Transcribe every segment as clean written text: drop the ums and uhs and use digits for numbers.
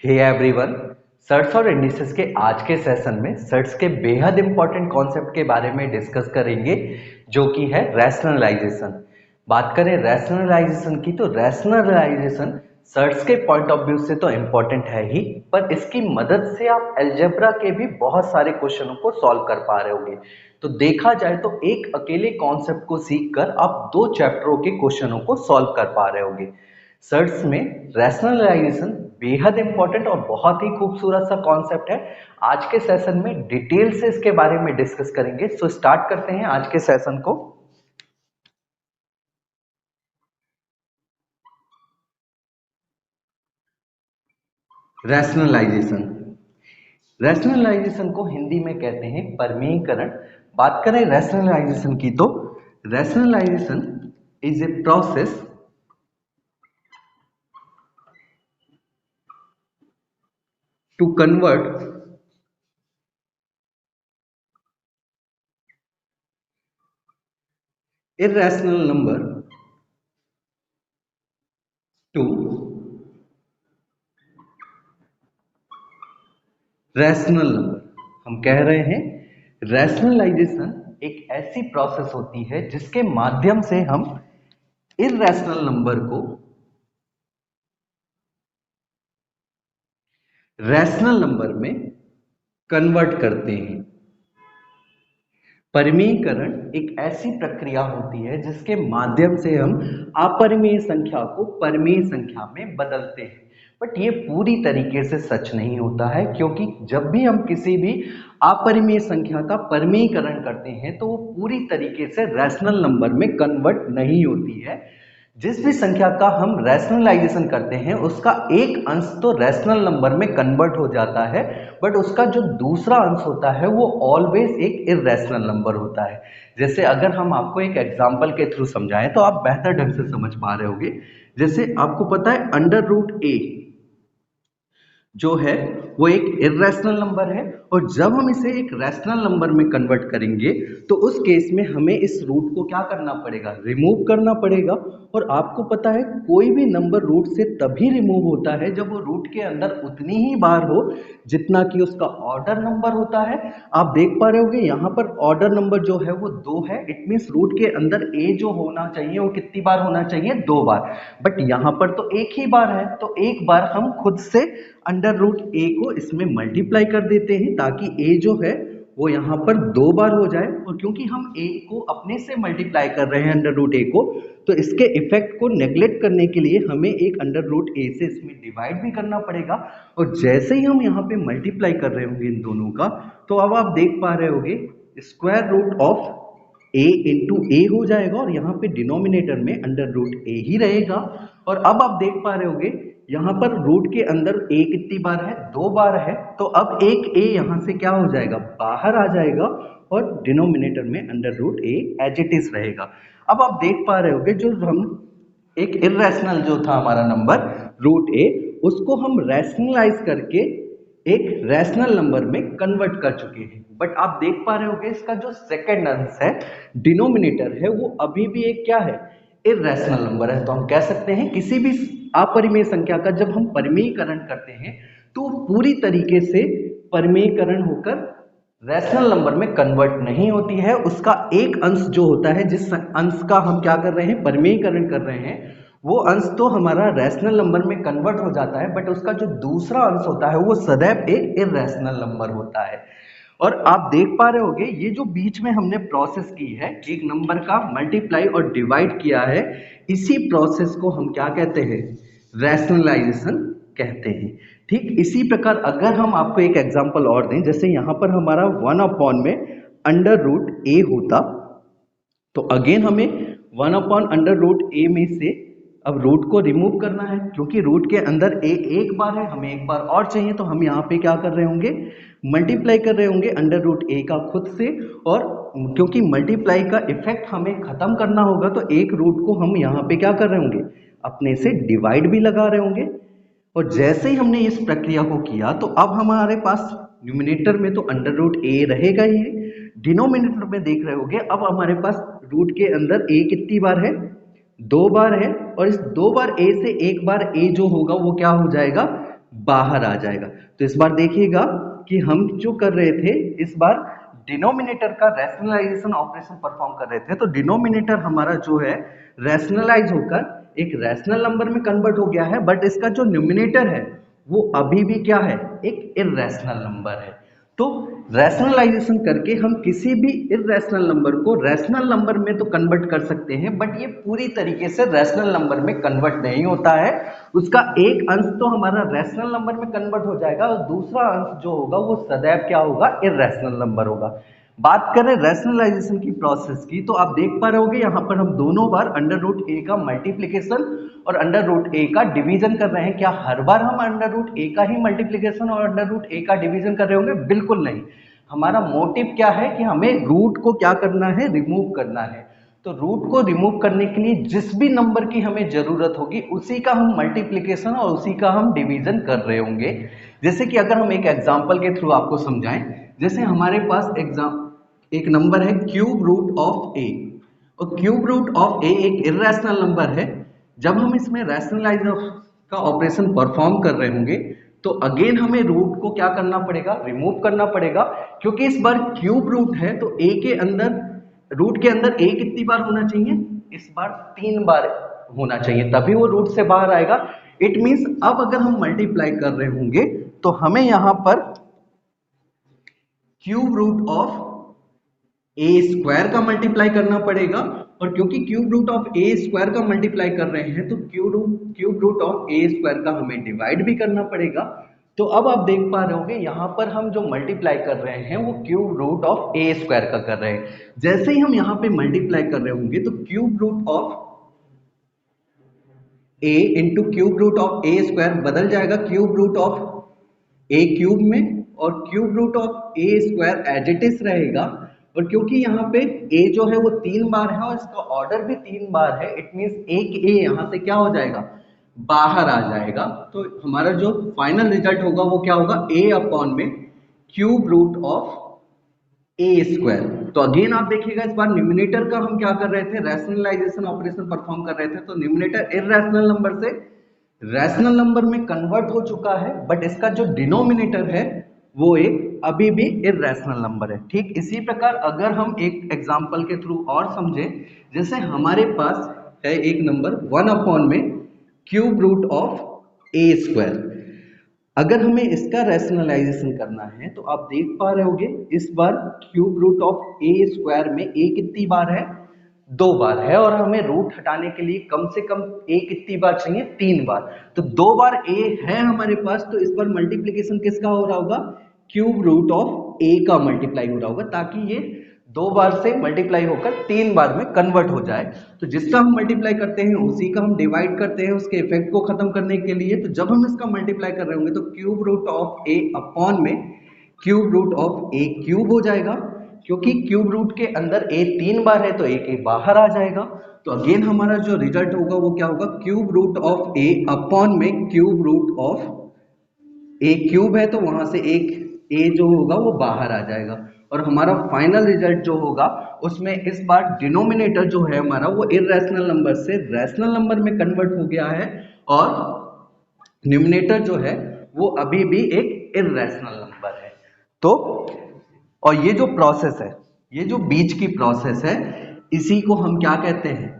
Hey everyone, shirts और indices के आज के सेशन में सर्ट्स के बेहद इंपॉर्टेंट कॉन्सेप्ट के बारे में डिस्कस करेंगे, जो कि है रैशनलाइजेशन। बात करें रैशनलाइजेशन की, तो रैशनलाइजेशन सर्ट्स के पॉइंट ऑफ व्यू से तो इम्पॉर्टेंट है ही, पर इसकी मदद से आप अलजेब्रा के भी बहुत सारे क्वेश्चनों को सॉल्व कर पा रहे होंगे। तो देखा जाए तो एक अकेले कॉन्सेप्ट को सीखकर आप दो चैप्टरों के क्वेश्चनों को सॉल्व कर पा रहे होंगे। सर्च में रैशनलाइजेशन बेहद इंपॉर्टेंट और बहुत ही खूबसूरत सा कॉन्सेप्ट है। आज के सेशन में डिटेल से इसके बारे में डिस्कस करेंगे। सो स्टार्ट करते हैं आज के सेशन को। रैशनलाइजेशन रैशनलाइजेशन को हिंदी में कहते हैं परमीकरण। बात करें रैशनलाइजेशन की, तो rationalisation is a process to convert irrational number to rational number. हम कह रहे हैं रैशनलाइजेशन एक ऐसी प्रोसेस होती है जिसके माध्यम से हम इरैशनल नंबर को रैशनल नंबर में कन्वर्ट करते हैं। परिमेयकरण एक ऐसी प्रक्रिया होती है जिसके माध्यम से हम अपरिमेय संख्या को परिमेय संख्या में बदलते हैं। बट ये पूरी तरीके से सच नहीं होता है, क्योंकि जब भी हम किसी भी अपरिमेय संख्या का परिमेयकरण करते हैं तो वो पूरी तरीके से रैशनल नंबर में कन्वर्ट नहीं होती है। जिस भी संख्या का हम रैशनलाइजेशन करते हैं उसका एक अंश तो रैशनल नंबर में कन्वर्ट हो जाता है, बट उसका जो दूसरा अंश होता है वो ऑलवेज एक इररेशनल नंबर होता है। जैसे अगर हम आपको एक एग्जांपल के थ्रू समझाएं तो आप बेहतर ढंग से समझ पा रहे होंगे। जैसे आपको पता है अंडर रूट ए जो है वो एक इररेशनल नंबर है, और जब हम इसे एक रैशनल नंबर में कन्वर्ट करेंगे तो उस केस में हमें इस रूट को क्या करना पड़ेगा, रिमूव करना पड़ेगा। और आपको पता है कोई भी नंबर रूट से तभी रिमूव होता है जब वो रूट के अंदर उतनी ही बार हो जितना कि उसका ऑर्डर नंबर होता है। आप देख पा रहे होंगे यहाँ पर ऑर्डर नंबर जो है वो 2 है। इट मीन्स रूट के अंदर ए जो होना चाहिए वो कितनी बार होना चाहिए, 2 बार। बट यहाँ पर तो एक ही बार है, तो एक बार हम खुद से अंडर रूट ए को इसमें मल्टीप्लाई कर देते हैं ताकि ए जो है वो यहाँ पर 2 बार हो जाए। और क्योंकि हम ए को अपने से मल्टीप्लाई कर रहे हैं अंडर रूट ए को, तो इसके इफेक्ट को नेग्लेक्ट करने के लिए हमें एक अंडर रूट ए से इसमें डिवाइड भी करना पड़ेगा। और जैसे ही हम यहाँ पे मल्टीप्लाई कर रहे होंगे इन दोनों का, तो अब आप देख पा रहे होंगे square root of A into A हो जाएगा, और यहाँ पे डिनोमिनेटर में अंडर रूट ए ही रहेगा। और अब आप देख पा रहे होंगे यहाँ पर रूट के अंदर ए कितनी बार है, 2 बार है। तो अब एक ए यहाँ से क्या हो जाएगा, बाहर आ जाएगा, और डिनोमिनेटर में under root A as it is रहेगा। अब आप देख पा रहे होंगे जो हम एक इररेशनल जो था हमारा नंबर रूट ए, उसको हम रैशनलाइज करके एक रैशनल नंबर में कन्वर्ट कर चुके हैं। बट आप देख पा रहे होंगे इसका जो सेकंड अंश है, डिनोमिनेटर है, वो अभी भी एक क्या है, इररेशनल नंबर है। तो हम कह सकते हैं किसी भी अपरिमेय संख्या का जब हम परिमेयकरण करते हैं तो पूरी तरीके से परिमेयकरण होकर रैशनल नंबर में कन्वर्ट नहीं होती है। उसका एक अंश जो होता है, जिस अंश का हम क्या कर रहे हैं, परिमेयकरण कर रहे हैं, वो अंश तो हमारा रैशनल नंबर में कन्वर्ट हो जाता है, बट उसका जो दूसरा अंश होता है वो सदैव एक इररेशनल नंबर होता है। और आप देख पा रहे होंगे ये जो बीच में हमने प्रोसेस की है, एक नंबर का मल्टीप्लाई और डिवाइड किया है, इसी प्रोसेस को हम क्या कहते हैं, रैशनलाइजेशन कहते हैं। ठीक इसी प्रकार अगर हम आपको एक एग्जांपल और दें, जैसे यहाँ पर हमारा 1 अपॉन में अंडर रूट ए होता, तो अगेन हमें 1 अपॉन अंडर रूट ए में से अब रूट को रिमूव करना है, क्योंकि रूट के अंदर ए एक बार है, हमें एक बार और चाहिए। तो हम यहाँ पे क्या कर रहे होंगे, मल्टीप्लाई कर रहे होंगे अंडर रूट ए का खुद से। और क्योंकि मल्टीप्लाई का इफेक्ट हमें खत्म करना होगा, तो एक रूट को हम यहाँ पे क्या कर रहे होंगे, अपने से डिवाइड भी लगा रहे होंगे। और जैसे ही हमने इस प्रक्रिया को किया तो अब हमारे पास न्यूमिनेटर में तो अंडर रूट ए रहेगा ही, डिनोमिनेटर में देख रहे होंगे अब हमारे पास रूट के अंदर ए कितनी बार है, 2 बार है। और इस 2 बार ए से एक बार ए जो होगा वो क्या हो जाएगा, बाहर आ जाएगा। तो इस बार देखिएगा कि हम जो कर रहे थे, इस बार डिनोमिनेटर का रैशनलाइजेशन ऑपरेशन परफॉर्म कर रहे थे, तो डिनोमिनेटर हमारा जो है रैशनलाइज होकर एक रैशनल नंबर में कन्वर्ट हो गया है, बट इसका जो न्यूमिनेटर है वो अभी भी क्या है, एक इर्रेशनल नंबर है। तो रैशनलाइजेशन करके हम किसी भी इर्रेशनल नंबर को रैशनल नंबर में तो कन्वर्ट कर सकते हैं, बट ये पूरी तरीके से रैशनल नंबर में कन्वर्ट नहीं होता है। उसका एक अंश तो हमारा रैशनल नंबर में कन्वर्ट हो जाएगा और दूसरा अंश जो होगा वो सदैव क्या होगा, इर्रेशनल नंबर होगा। बात करें रैशनलाइजेशन की प्रोसेस की, तो आप देख पा रहे होगे यहाँ पर हम दोनों बार अंडर रूट ए का मल्टीप्लीकेशन और अंडर रूट ए का डिवीजन कर रहे हैं। क्या हर बार हम अंडर रूट ए का ही मल्टीप्लीकेशन और अंडर रूट ए का डिवीजन कर रहे होंगे? बिल्कुल नहीं। हमारा मोटिव क्या है कि हमें रूट को क्या करना है, रिमूव करना है। तो रूट को रिमूव करने के लिए जिस भी नंबर की हमें जरूरत होगी उसी का हम मल्टीप्लीकेशन और उसी का हम डिवीजन कर रहे होंगे। जैसे कि अगर हम एक एग्जांपल के थ्रू आपको समझाएं, जैसे हमारे पास एक नंबर है क्यूब रूट ऑफ ए, और क्यूब रूट ऑफ ए एक इर्रेशनल नंबर है। जब हम इसमें रैशनलाइज का ऑपरेशन परफॉर्म कर रहे होंगे तो अगेन हमें रूट को क्या करना पड़ेगा, रिमूव करना पड़ेगा, क्योंकि इस बार क्यूब रूट है तो ए के अंदर, रूट के अंदर ए कितनी बार होना चाहिए, इस बार 3 बार होना चाहिए, तभी वो रूट से बाहर आएगा। इट मींस अब अगर हम मल्टीप्लाई कर रहे होंगे तो हमें यहां पर cube root of A square का मल्टीप्लाई करना पड़ेगा, और क्योंकि cube root of A square का मल्टीप्लाई कर रहे हैं तो cube root of A square का हमें डिवाइड भी करना पड़ेगा। तो अब आप देख पा रहे होंगे यहाँ पर हम जो मल्टीप्लाई कर रहे हैं वो cube root of A square का कर रहे हैं। जैसे ही हम यहाँ पे मल्टीप्लाई कर रहे होंगे तो cube root of A into cube root of A square बदल जाएगा cube root of A cube में, और cube root of A square as it is रहेगा। और क्योंकि यहाँ पे a जो है वो 3 बार है और इसका ऑर्डर भी 3 बार है, इट मींस एक a यहाँ से क्या हो जाएगा, बाहर आ जाएगा। तो हमारा जो फाइनल रिजल्ट होगा वो क्या होगा, a अपॉन में cube root of A square. तो अगेन आप देखिएगा इस बार न्यूमिनेटर का हम क्या कर रहे थे, रैशनलाइजेशन ऑपरेशन परफॉर्म कर रहे थे, तो न्यूमिनेटर इर्रेशनल नंबर से रैशनल नंबर में कन्वर्ट हो चुका है, बट इसका जो डिनोमिनेटर है वो एक अभी भी इर्रेशनल नंबर है। ठीक इसी प्रकार अगर हम एक एग्जांपल के थ्रू और समझें, जैसे हमारे पास है एक नंबर 1 अपॉन में cube root of A square. अगर हमें इसका रैशनलाइजेशन करना है तो आप देख पा रहे होंगे इस बार cube root of A square में ए कितनी बार है, 2 बार है, और हमें रूट हटाने के लिए कम से कम ए कितनी बार चाहिए, 3 बार। तो 2 बार ए है हमारे पास, तो इस बार मल्टीप्लीकेशन किसका हो रहा होगा, क्यूब रूट ऑफ ए का मल्टीप्लाई हो रहा होगा, ताकि ये 2 बार से मल्टीप्लाई होकर 3 बार में कन्वर्ट हो जाए। तो जिसका हम मल्टीप्लाई करते हैं उसी का हम डिवाइड करते हैं उसके इफेक्ट को खत्म करने के लिए। तो जब हम इसका मल्टीप्लाई कर रहे होंगे तो cube root of A upon में cube root of A cube हो जाएगा, क्योंकि क्यूब रूट के अंदर ए 3 बार है तो ए के बाहर आ जाएगा। तो अगेन हमारा जो रिजल्ट होगा वो क्या होगा, cube root of A upon में cube root of A cube है तो वहां से एक ए जो होगा वो बाहर आ जाएगा, और हमारा फाइनल रिजल्ट जो होगा उसमें इस बार डिनोमिनेटर जो है हमारा वो इर्रेशनल नंबर से रैशनल नंबर में कन्वर्ट हो गया है, और न्यूमिनेटर जो है वो अभी भी एक इर्रेशनल नंबर है। तो और ये जो प्रोसेस है, ये जो बीच की प्रोसेस है, इसी को हम क्या कहते हैं,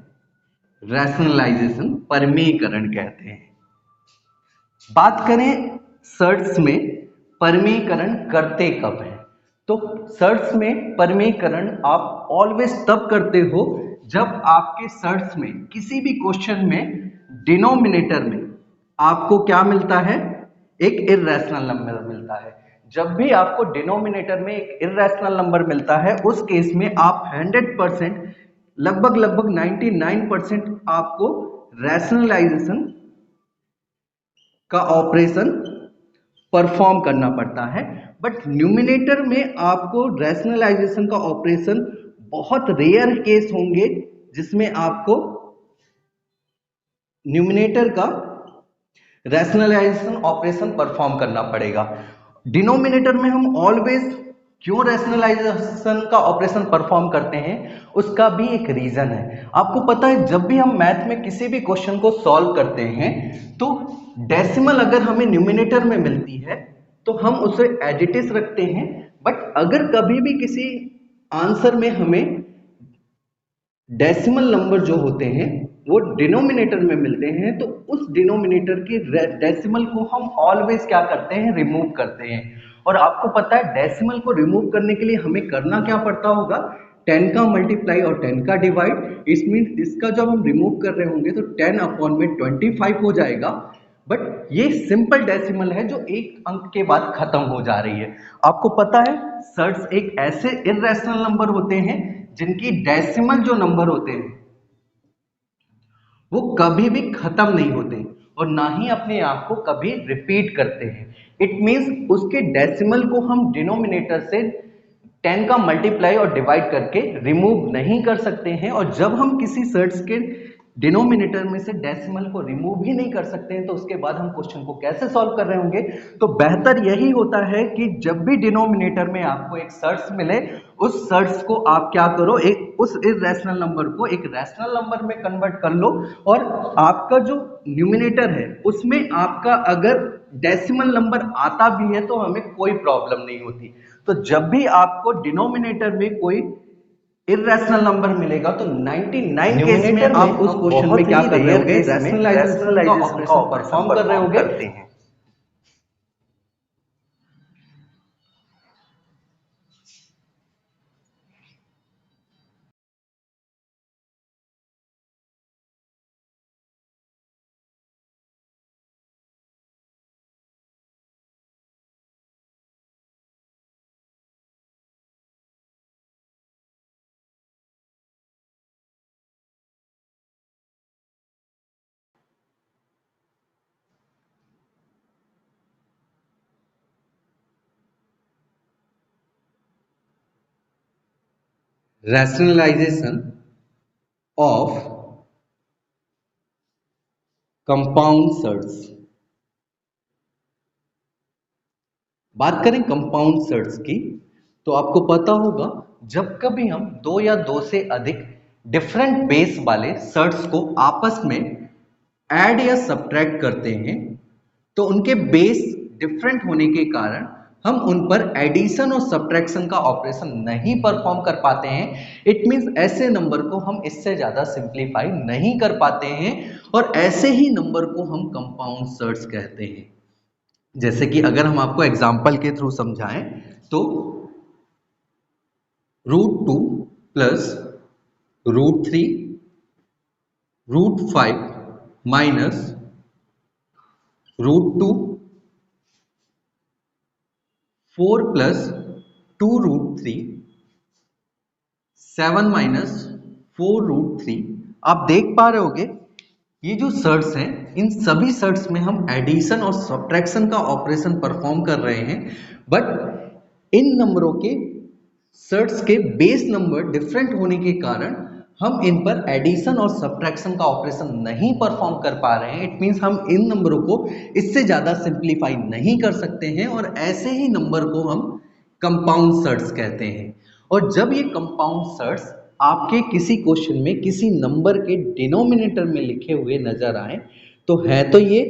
रैशनलाइजेशन, परमीकरण कहते हैं। बात करें सर्ट्स में परमीकरण करते कब है, तो सर्ट्स में परमीकरण आप ऑलवेज तब करते हो जब आपके सर्ट्स में किसी भी क्वेश्चन में डिनोमिनेटर में आपको क्या मिलता है, एक इर्रेशनल नंबर मिलता है। जब भी आपको डिनोमिनेटर में एक इर्रेशनल नंबर मिलता है उस केस में आप 100%, लगभग 99% आपको रैशनलाइजेशन का ऑपरेशन परफॉर्म करना पड़ता है। बट न्यूमिनेटर में आपको रैशनलाइजेशन का ऑपरेशन बहुत रेयर केस होंगे जिसमें आपको न्यूमिनेटर का रैशनलाइजेशन ऑपरेशन परफॉर्म करना पड़ेगा। डिनोमिनेटर में हम ऑलवेज क्यों रैशनलाइजेशन का ऑपरेशन परफॉर्म करते हैं, उसका भी एक रीजन है। आपको पता है जब भी हम मैथ में किसी भी क्वेश्चन को सॉल्व करते हैं तो डेसिमल अगर हमें न्यूमिनेटर में मिलती है तो हम उसे एडिटिस रखते हैं, बट अगर कभी भी किसी आंसर में हमें डेसिमल नंबर जो होते हैं वो डिनोमिनेटर में मिलते हैं तो उस डिनोमिनेटर के डेसिमल को हम ऑलवेज क्या करते हैं, रिमूव करते हैं। और आपको पता है डेसिमल को रिमूव करने के लिए हमें करना क्या पड़ता होगा, 10 का मल्टीप्लाई और 10 का डिवाइड। इस मीन इसका जब हम रिमूव कर रहे होंगे तो 10 अपॉन में 25 हो जाएगा। बट ये सिंपल डेसिमल है जो एक अंक के बाद खत्म हो जा रही है। आपको पता है सर्ट्स एक ऐसे इर्रेशनल नंबर होते हैं जिनकी डेसिमल जो नंबर होते हैं वो कभी भी खत्म नहीं होते और ना ही अपने आप को कभी रिपीट करते हैं। इट मींस उसके डेसिमल को हम डिनोमिनेटर से 10 का मल्टीप्लाई और डिवाइड करके रिमूव नहीं कर सकते हैं। और जब हम किसी सर्ट्स के डिनोमिनेटर में से डेसिमल को रिमूव ही नहीं कर सकते हैं तो उसके बाद हम क्वेश्चन को कैसे सॉल्व कर रहे होंगे। तो बेहतर यही होता है कि जब भी डिनोमिनेटर में आपको एक सर्ट्स मिले उस सर्ट्स को आप क्या करो, एक उस इर्रेशनल नंबर को एक रैशनल नंबर में कन्वर्ट कर लो और आपका जो न्यूमिनेटर है उसमें आपका अगर डेसिमल नंबर आता भी है तो हमें कोई प्रॉब्लम नहीं होती। तो जब भी आपको डिनोमिनेटर में कोई इर्रेशनल नंबर मिलेगा तो 99 केस में आप उस क्वेश्चन में क्या कर रहे होगे, रैशनलाइजेशन का ऑपरेशन परफॉर्म कर रहे होगे। Rationalisation of compound surds. बात करें कंपाउंड सर्ट्स की तो आपको पता होगा जब कभी हम दो या दो से अधिक डिफरेंट बेस वाले सर्ट्स को आपस में ऐड या सब्ट्रैक्ट करते हैं तो उनके बेस डिफरेंट होने के कारण हम उन पर एडिशन और सब्ट्रैक्शन का ऑपरेशन नहीं परफॉर्म कर पाते हैं। इट मींस ऐसे नंबर को हम इससे ज्यादा सिंप्लीफाई नहीं कर पाते हैं और ऐसे ही नंबर को हम कंपाउंड सर्ट्स कहते हैं। जैसे कि अगर हम आपको एग्जांपल के थ्रू समझाएं तो √2 प्लस √3 √5 माइनस √2 4 प्लस 2√3 7 माइनस 4√3। आप देख पा रहे होगे ये जो सर्ट्स हैं इन सभी सर्ट्स में हम एडिशन और सब्ट्रैक्शन का ऑपरेशन परफॉर्म कर रहे हैं, बट इन नंबरों के सर्ट्स के बेस नंबर डिफरेंट होने के कारण हम इन पर एडिशन और सब्ट्रैक्शन का ऑपरेशन नहीं परफॉर्म कर पा रहे हैं। इट मींस हम इन नंबरों को इससे ज्यादा सिंप्लीफाई नहीं कर सकते हैं और ऐसे ही नंबर को हम कंपाउंड सर्ट्स कहते हैं। और जब ये कंपाउंड सर्ट्स आपके किसी क्वेश्चन में किसी नंबर के डिनोमिनेटर में लिखे हुए नजर आए तो है तो ये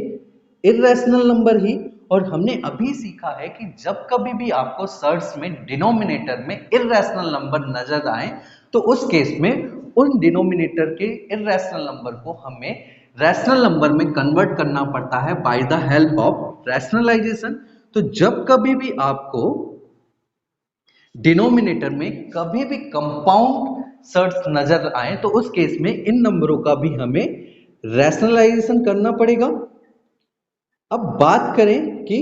इर्रेशनल नंबर ही। और हमने अभी सीखा है कि जब कभी भी आपको सर्ट्स में डिनोमिनेटर में इर्रेशनल नंबर नजर आए तो उस केस में उन डिनोमिनेटर के इर्रेशनल नंबर को हमें रैशनल नंबर में कन्वर्ट करना पड़ता है by the help of rationalisation. तो जब कभी भी आपको डिनोमिनेटर में कभी भी कंपाउंड सर्ट्स नजर आए तो उस केस में इन नंबरों का भी हमें रैशनलाइजेशन करना पड़ेगा। अब बात करें कि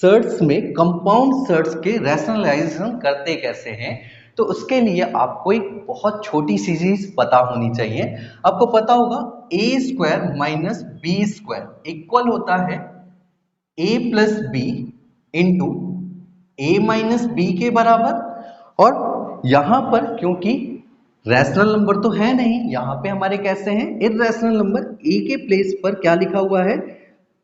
सर्ट्स में कंपाउंड सर्ट्स के रैशनलाइजेशन करते कैसे हैं तो उसके लिए आपको एक बहुत छोटी सी चीज पता होनी चाहिए। आपको पता होगा a² माइनस b² इक्वल होता है a plus B into a minus B के बराबर। और यहां पर क्योंकि रैशनल नंबर तो है नहीं, यहां पे हमारे कैसे हैं इर्रेशनल नंबर, a के प्लेस पर क्या लिखा हुआ है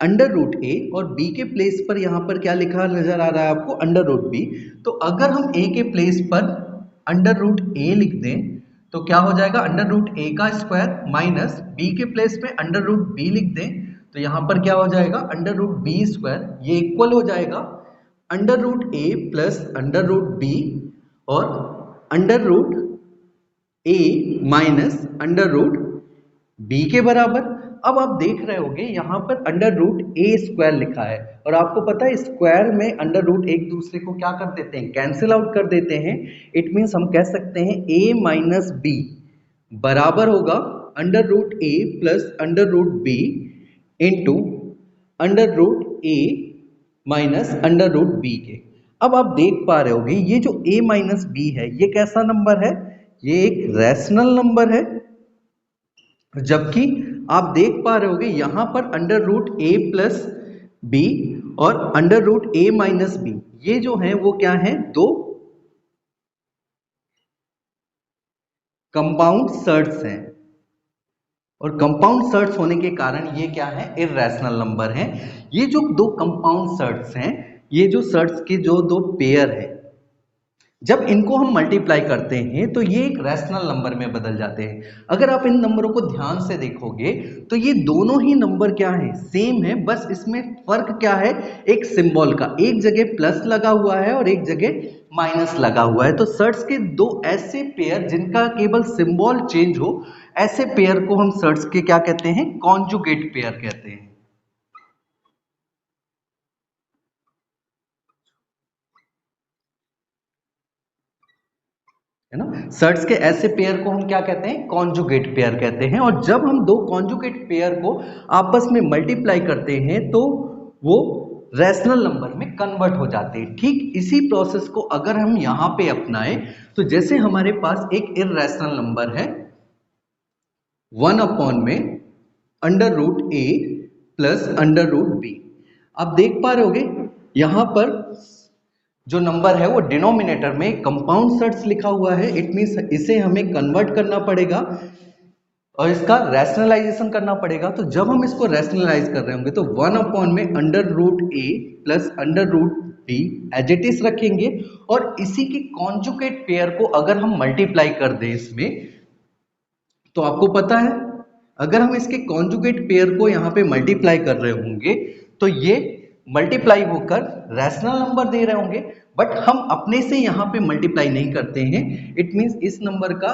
अंडर रूट ए और बी के प्लेस पर यहाँ पर क्या लिखा नजर आ रहा है आपको, अंडर रूट बी। तो अगर हम ए के प्लेस पर अंडर रूट ए लिख दें तो क्या हो जाएगा, अंडर रूट ए का स्क्वायर माइनस बी के प्लेस में अंडर रूट बी लिख दें तो यहाँ पर क्या हो जाएगा, अंडर रूट बी स्क्वायर, ये इक्वल हो जाएगा under root A plus under root B और under root A minus under root B के बराबर। अब आप देख रहे होंगे यहाँ पर अंडर रूट ए स्क्वायर लिखा है और आपको पता है स्क्वायर में अंडर रूट एक दूसरे को क्या कर देते हैं, कैंसिल आउट कर देते हैं। इट मीन्स हम कह सकते हैं a माइनस बी बराबर होगा under root A plus under root B into under root A minus under root B के। अब आप देख पा रहे होगे ये जो a माइनस बी है ये कैसा नंबर है, ये एक रैशनल नंबर है, जबकि आप देख पा रहे होगे यहां पर under root A plus B और under root A minus B ये जो है वो क्या है, दो कंपाउंड सर्ट्स हैं और कंपाउंड सर्ट्स होने के कारण ये क्या है, इररेशनल नंबर हैं। ये जो दो कंपाउंड सर्ट्स हैं, ये जो सर्ट्स के जो दो पेयर हैं, जब इनको हम मल्टीप्लाई करते हैं तो ये एक रैशनल नंबर में बदल जाते हैं। अगर आप इन नंबरों को ध्यान से देखोगे तो ये दोनों ही नंबर क्या है, सेम है, बस इसमें फर्क क्या है, एक सिंबल का, एक जगह प्लस लगा हुआ है और एक जगह माइनस लगा हुआ है। तो सर्ट्स के दो ऐसे पेयर जिनका केवल सिंबल चेंज हो, ऐसे पेयर को हम सर्ट्स के क्या कहते हैं, कॉन्जुगेट पेयर कहते हैं। है ना, सर्ट्स के ऐसे पेयर को हम क्या कहते हैं, कॉन्जुगेट पेयर कहते हैं। और जब हम दो कॉन्जुगेट पेयर को आपस में मल्टीप्लाई करते हैं तो वो रैशनल नंबर में कन्वर्ट हो जाते हैं। ठीक इसी प्रोसेस को अगर हम यहां पे अपनाएं तो जैसे हमारे पास एक इररेशनल नंबर है 1 अपॉन में under root A plus under root B, आप देख पा रहे होगे यहां पर जो नंबर है वो डिनोमिनेटर में कंपाउंड सर्ट्स लिखा हुआ है। इट मींस इसे हमें कन्वर्ट करना पड़ेगा और इसका रैशनलाइजेशन करना पड़ेगा। तो जब हम इसको रैशनलाइज कर रहे होंगे तो 1 अपॉन में under root A plus under root B as it is रखेंगे और इसी की कॉन्जुगेट पेयर को अगर हम मल्टीप्लाई कर दें इसमें, तो आपको पता है अगर हम इसके कॉन्जुगेट पेयर को यहाँ पे मल्टीप्लाई कर रहे होंगे तो ये मल्टीप्लाई होकर रैशनल नंबर दे रहे होंगे, बट हम अपने से यहाँ पे मल्टीप्लाई नहीं करते हैं। इट मींस इस नंबर का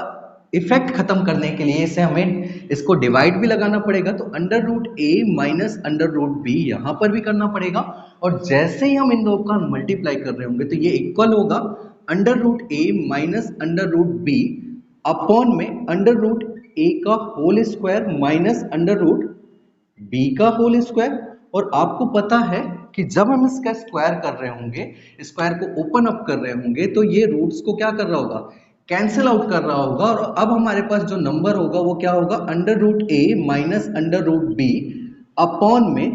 इफेक्ट खत्म करने के लिए इसे हमें इसको डिवाइड भी लगाना पड़ेगा। तो under root A minus under root B यहाँ पर भी करना पड़ेगा और जैसे ही हम इन दोनों का मल्टीप्लाई कर रहे होंगे तो ये इक्वल होगा under root A minus under root B upon में अंडर रूट ए का whole square minus under root B का होल स्क्वायर। और आपको पता है कि जब हम इसका स्क्वायर कर रहे होंगे, स्क्वायर को ओपन अप कर रहे होंगे तो ये रूट्स को क्या कर रहा होगा, कैंसिल आउट कर रहा होगा और अब हमारे पास जो नंबर होगा वो क्या होगा, under root A minus under root B upon में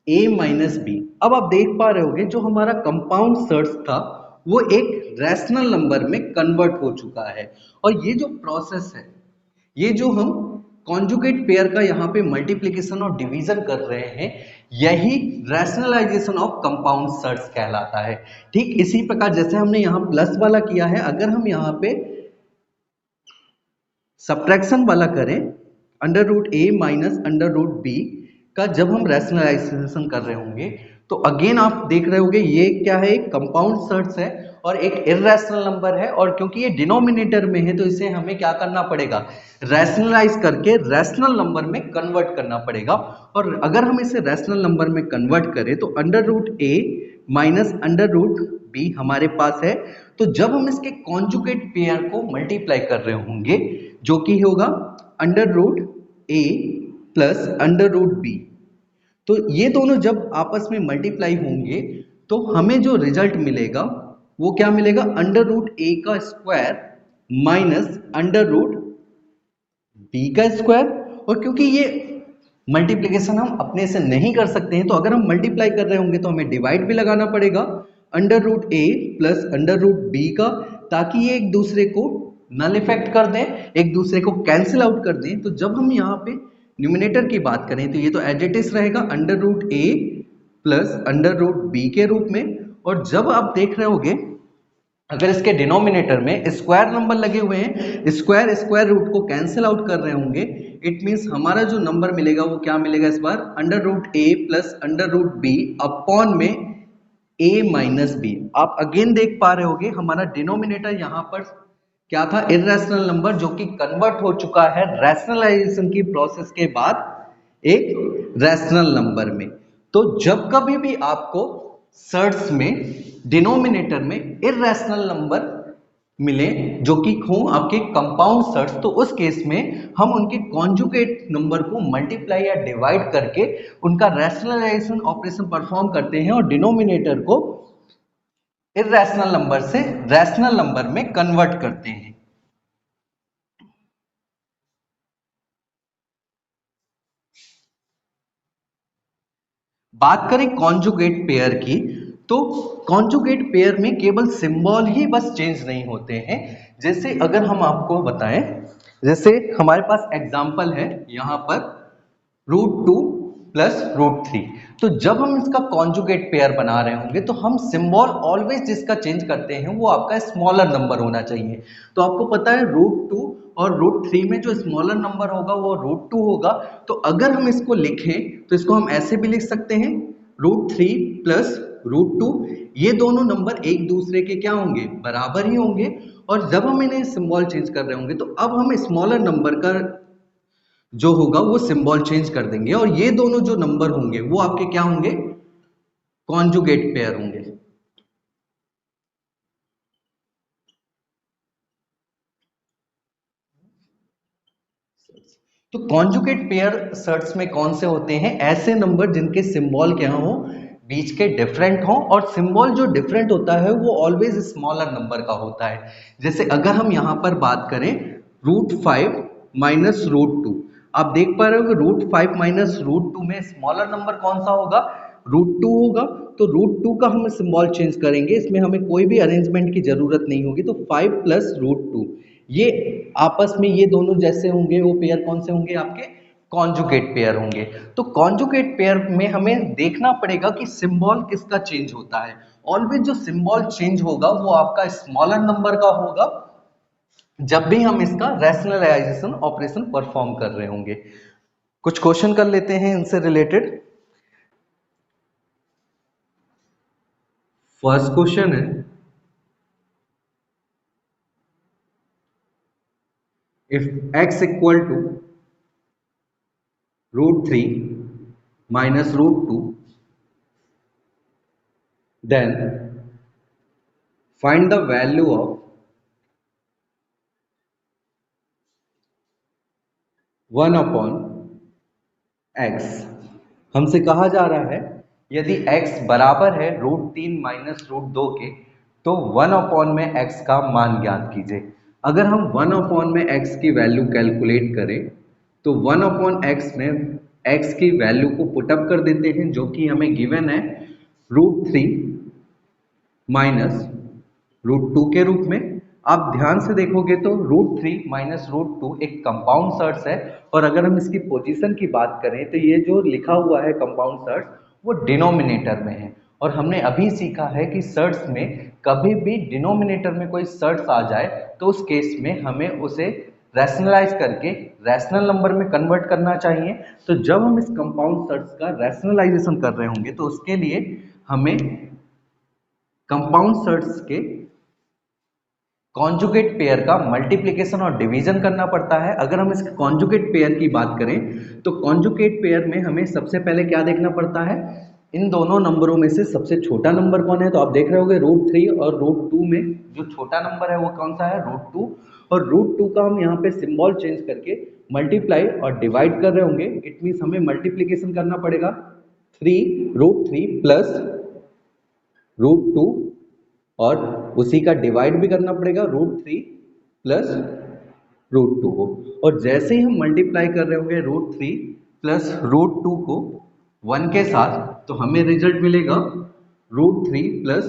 ए माइनस बी। अब आप देख पा रहे होगे जो हमारा कंपाउंड सर्ट्स था वो एक रैशनल नंबर में कन्वर्ट हो चुका है। और ये जो प्रोसेस है, ये जो हम कॉन्जुगेट पेयर का यहाँ पे मल्टीप्लिकेशन और डिवीजन कर रहे हैं, यही रैशनलाइजेशन ऑफ कंपाउंड सर्ट्स कहलाता है। ठीक इसी प्रकार जैसे हमने यहाँ प्लस वाला किया है, अगर हम यहाँ पे सब्ट्रैक्शन वाला करें under root A minus under root B का, जब हम रैशनलाइजेशन कर रहे होंगे तो अगेन आप देख रहे होंगे ये क्या है, एक कंपाउंड सर्ट्स है और एक इररेशनल नंबर है। और क्योंकि ये डिनोमिनेटर में है तो इसे हमें क्या करना पड़ेगा, रैशनलाइज करके रैशनल नंबर में कन्वर्ट करना पड़ेगा। और अगर हम इसे रैशनल नंबर में कन्वर्ट करें तो under root A minus under root B हमारे पास है। तो जब हम इसके कॉन्जुगेट पेयर को मल्टीप्लाई कर रहे होंगे जो कि होगा under root A plus under root B, तो ये दोनों जब आपस में मल्टीप्लाई होंगे तो हमें जो रिजल्ट मिलेगा वो क्या मिलेगा, अंडर रूट ए का square minus under root B का स्क्वायर। और क्योंकि ये मल्टीप्लिकेशन हम अपने से नहीं कर सकते हैं तो अगर हम मल्टीप्लाई कर रहे होंगे तो हमें डिवाइड भी लगाना पड़ेगा under root A plus under root B का, ताकि ये एक दूसरे को नल इफेक्ट कर दें, एक दूसरे को कैंसिल आउट कर दें। तो जब हम यहाँ पे न्यूमिनेटर की बात करें तो ये तो एज इट इज रहेगा under root A plus under root B के रूप में। और जब आप देख रहे होगे अगर इसके डिनोमिनेटर में स्क्वायर नंबर लगे हुए हैं, स्क्वायर स्क्वायर रूट को कैंसिल आउट कर रहे होंगे, इट मींस हमारा जो नंबर मिलेगा वो क्या मिलेगा इस बार, under root A plus under root B upon में ए माइनस बी। आप अगेन देख पा रहे होगे हमारा डिनोमिनेटर यहां पर क्या था, इर्रेशनल नंबर, जो कि कन्वर्ट हो चुका है रैशनलाइजेशन की प्रोसेस के बाद एक रैशनल नंबर में। तो जब कभी भी आपको सर्ट्स में डिनोमिनेटर में इर्रेशनल नंबर मिले जो कि हो आपके कंपाउंड सर्ट्स, तो उस केस में हम उनके कॉन्जुगेट नंबर को मल्टीप्लाई या डिवाइड करके उनका रैशनलाइजेशन ऑपरेशन परफॉर्म करते हैं और डिनोमिनेटर को इर्रेशनल नंबर से रैशनल नंबर में कन्वर्ट करते हैं। बात करें कॉन्जुगेट पेयर की, तो कॉन्जुगेट पेयर में केवल सिंबल ही बस चेंज नहीं होते हैं। जैसे अगर हम आपको बताएं, जैसे हमारे पास एग्जांपल है यहां पर √2 प्लस √3, तो जब हम इसका कॉन्जुगेट पेयर बना रहे होंगे तो हम सिंबल ऑलवेज जिसका चेंज करते हैं वो आपका स्मॉलर नंबर होना चाहिए। तो आपको पता है √2 और √3 में जो स्मॉलर नंबर होगा वो √2 होगा। तो अगर हम इसको लिखें तो इसको हम ऐसे भी लिख सकते हैं √3 प्लस √2, ये दोनों नंबर एक दूसरे के क्या होंगे, बराबर ही होंगे। और जब हम इन्हें सिंबल चेंज कर रहे होंगे तो अब हम स्मॉलर नंबर का जो होगा वो सिंबल चेंज कर देंगे और ये दोनों जो नंबर होंगे वो आपके क्या होंगे, कॉन्जुगेट पेयर होंगे। तो कॉन्जुगेट पेयर सर्ट्स में कौन से होते हैं, ऐसे नंबर जिनके सिंबल क्या हो, बीच के डिफरेंट हो, और सिंबल जो डिफरेंट होता है वो ऑलवेज स्मॉलर नंबर का होता है। जैसे अगर हम यहां पर बात करें √5 माइनस √2, आप देख पा रहे हो कि √5 माइनस √2 में स्मॉलर नंबर कौन सा होगा, √2 होगा। तो √2 का हम सिंबल चेंज करेंगे, इसमें हमें कोई भी अरेंजमेंट की जरूरत नहीं होगी। तो 5 प्लस √2, ये आपस में ये दोनों जैसे होंगे, वो पेयर कौन से होंगे, आपके कॉन्जुगेट पेयर होंगे। तो कॉन्जुगेट पेयर में हमें देखना पड़ेगा कि सिंबल किसका चेंज होता है। ऑलवेज जो सिंबल चेंज होगा वो आपका स्मॉलर नंबर का होगा जब भी हम इसका रैशनलाइजेशन ऑपरेशन परफॉर्म कर रहे होंगे। कुछ क्वेश्चन कर लेते हैं इनसे रिलेटेड। फर्स्ट क्वेश्चन है, if x equal to √3 minus √2, then find the value of 1 upon x। हमसे कहा जा रहा है यदि x बराबर है √3 माइनस √2 के, तो 1 अपॉन में x का मान ज्ञात कीजिए। अगर हम 1 अपॉन में x की वैल्यू कैलकुलेट करें तो 1 अपॉन x में x की वैल्यू को पुटअप कर देते हैं, जो कि हमें गिवन है √3 माइनस √2 के रूप में। आप ध्यान से देखोगे तो √3 माइनस √2 एक कंपाउंड सर्ट्स है, और अगर हम इसकी पोजीशन की बात करें तो ये जो लिखा हुआ है कंपाउंड सर्ट्स वो डिनोमिनेटर में है। और हमने अभी सीखा है कि सर्ट्स में कभी भी डिनोमिनेटर में कोई सर्ट्स आ जाए तो उस केस में हमें उसे रैशनलाइज करके रैशनल नंबर में कन्वर्ट करना चाहिए। तो जब हम इस कंपाउंड सर्ट्स का रैशनलाइजेशन कर रहे होंगे तो उसके लिए हमें कंपाउंड सर्ट्स के कॉन्जुगेट पेयर का मल्टीप्लिकेशन और डिवीजन करना पड़ता है। अगर हम इसके कॉन्जुगेट पेयर की बात करें तो कॉन्जुगेट पेयर में हमें सबसे पहले क्या देखना पड़ता है, इन दोनों नंबरों में से सबसे छोटा नंबर कौन है। तो आप देख रहे होंगे √3 और √2 में जो छोटा नंबर है वो कौन सा है, √2। और √2 का हम यहाँ पे सिंबल चेंज करके मल्टीप्लाई और डिवाइड कर रहे होंगे, इट मीन्स हमें मल्टीप्लीकेशन करना पड़ेगा √3 प्लस √2, और उसी का डिवाइड भी करना पड़ेगा √3 प्लस √2 को। और जैसे ही हम मल्टीप्लाई कर रहे होंगे √3 प्लस √2 को 1 के साथ, तो हमें रिजल्ट मिलेगा √3 प्लस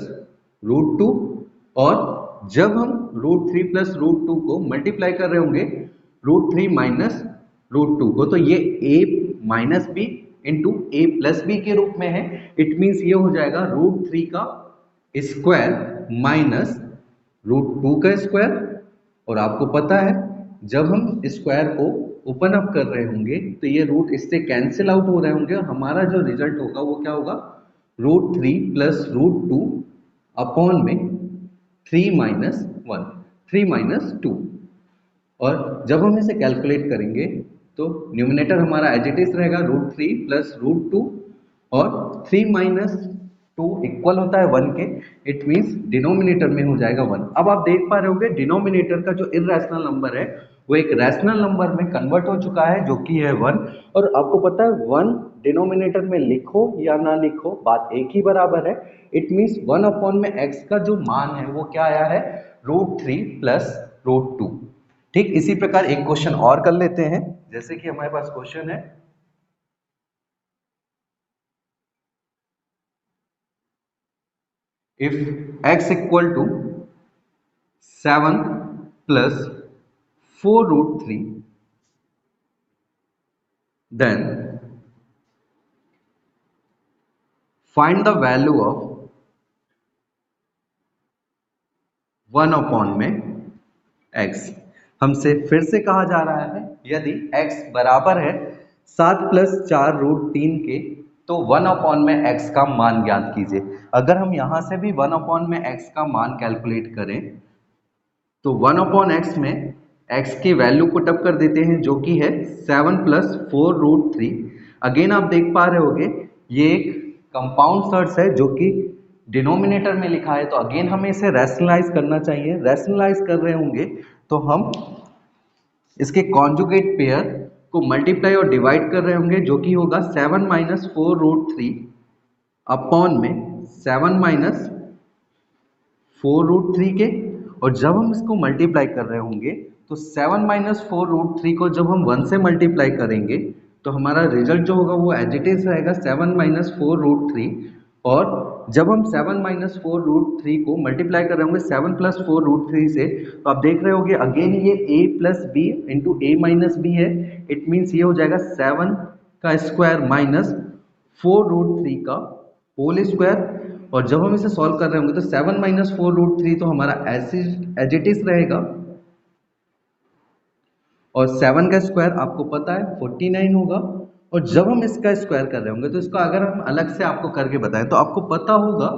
√2। और जब हम √3 प्लस √2 को मल्टीप्लाई कर रहे होंगे √3 माइनस √2 को, तो ये a minus B into A plus B के रूप में है। इट मीन्स ये हो जाएगा √3 का स्क्वायर माइनस √2 का स्क्वायर। और आपको पता है जब हम स्क्वायर को ओपन अप कर रहे होंगे तो ये रूट इससे कैंसिल आउट हो रहे होंगे और हमारा जो रिजल्ट होगा वो क्या होगा, √3 प्लस √2 अपॉन में 3 माइनस 1, 3 माइनस 2। और जब हम इसे कैलकुलेट करेंगे तो न्यूमिनेटर हमारा एज इट इज रहेगा √3 प्लस √2 और 3 माइनस 2 इक्वल होता है 1 के। इट मीन्स डिनोमिनेटर में हो जाएगा 1। अब आप देख पा रहे होंगे डिनोमिनेटर का जो इर्रेशनल नंबर है वो एक रैशनल नंबर में कन्वर्ट हो चुका है जो कि है 1। और आपको पता है 1 डिनोमिनेटर में लिखो या ना लिखो बात एक ही बराबर है। इट मीन्स 1 अपॉन में x का जो मान है वो क्या आया है, √3 प्लस √2। ठीक इसी प्रकार एक क्वेश्चन और कर लेते हैं। जैसे कि हमारे पास क्वेश्चन है, if x equal to 7 plus 4√3 then find the value of 1 upon में x। हमसे फिर से कहा जा रहा है यदि x बराबर है 7 प्लस 4√3 के तो 1 अपॉन में x का मान ज्ञात कीजिए। अगर हम यहां से भी 1 अपॉन में x का मान कैलकुलेट करें तो 1 अपॉन एक्स में x की वैल्यू पुट अप कर देते हैं जो कि है 7 प्लस 4√3। अगेन आप देख पा रहे होगे ये एक कंपाउंड सर्च है जो कि डिनोमिनेटर में लिखा है, तो अगेन हमें इसे रैशनलाइज करना चाहिए। रैशनलाइज कर रहे होंगे तो हम इसके कॉन्जुगेट पेयर को मल्टीप्लाई और डिवाइड कर रहे होंगे जो कि होगा 7 माइनस 4√3 अपॉन में 7 माइनस 4√3 के। और जब हम इसको मल्टीप्लाई कर रहे होंगे तो 7 माइनस 4√3 को जब हम 1 से मल्टीप्लाई करेंगे तो हमारा रिजल्ट जो होगा वो एज इट इज रहेगा 7 माइनस 4√3। और जब हम 7 माइनस 4√3 को मल्टीप्लाई कर रहे होंगे 7 प्लस 4√3 से, तो आप देख रहे होंगे अगेन ये a plus B into A minus B है। इट मीन्स ये हो जाएगा 7 का स्क्वायर माइनस 4√3 का होल स्क्वायर। और जब हम इसे सॉल्व कर रहे होंगे तो 7 माइनस 4√3 तो हमारा एज इट इज रहेगा और 7 का स्क्वायर आपको पता है 49 होगा। और जब हम इसका स्क्वायर कर रहे होंगे तो इसको अगर हम अलग से आपको करके बताएं तो आपको पता होगा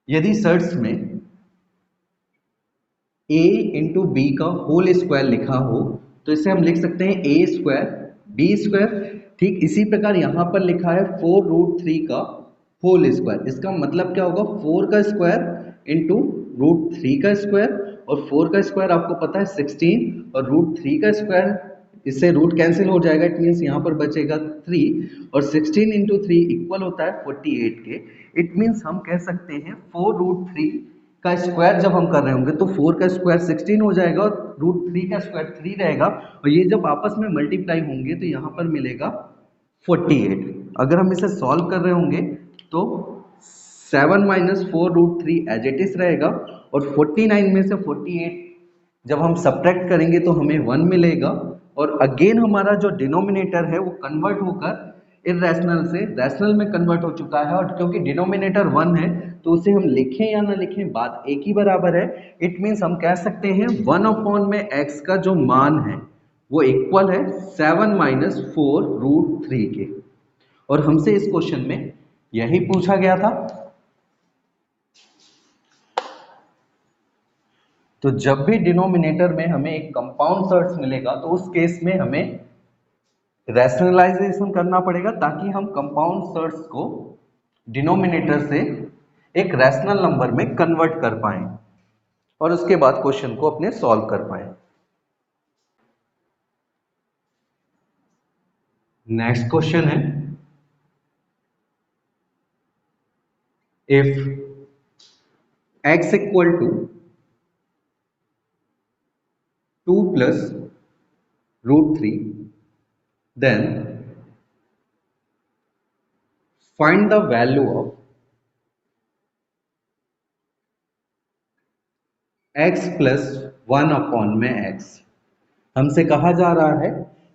यदि सर्च में a इंटू बी का होल स्क्वायर लिखा हो तो इसे हम लिख सकते हैं a स्क्वायर बी स्क्वायर। ठीक इसी प्रकार यहां पर लिखा है 4√3 का होल स्क्वायर। इसका मतलब क्या होगा, 4 का स्क्वायर इंटू √3 का स्क्वायर। और 4 का स्क्वायर आपको पता है 16 और √3 का स्क्वायर, इससे रूट कैंसिल हो जाएगा। इट मीन्स यहाँ पर बचेगा 3 और 16 इंटू 3 इक्वल होता है 48 के। इट मीन्स हम कह सकते हैं 4√3 का स्क्वायर जब हम कर रहे होंगे तो 4 का स्क्वायर 16 हो जाएगा और √3 का स्क्वायर 3 रहेगा। और ये जब आपस में मल्टीप्लाई होंगे तो यहाँ पर मिलेगा 48। अगर हम इसे सॉल्व कर रहे होंगे तो 7 माइनस 4√3 एज इट इज रहेगा और 49 में से 48 जब हम सब्ट्रैक्ट करेंगे तो हमें 1 मिलेगा। और अगेन हमारा जो डिनोमिनेटर है वो कन्वर्ट होकर इरेशनल से रैशनल में कन्वर्ट हो चुका है। और क्योंकि डिनोमिनेटर 1 है तो उसे हम लिखें या ना लिखें बात एक ही बराबर है। इट मीन्स हम कह सकते हैं 1 अपॉन में x का जो मान है वो इक्वल है 7 माइनस 4√3 के। और हमसे इस क्वेश्चन में यही पूछा गया था। तो जब भी डिनोमिनेटर में हमें एक कंपाउंड सर्च मिलेगा तो उस केस में हमें रैशनलाइजेशन करना पड़ेगा ताकि हम कंपाउंड सर्च को डिनोमिनेटर से एक रैशनल नंबर में कन्वर्ट कर पाएं और उसके बाद क्वेश्चन को अपने सॉल्व कर पाएं। नेक्स्ट क्वेश्चन है, if x equal to 2 plus √3 then find the value of x plus 1 upon में x। हमसे कहा जा रहा है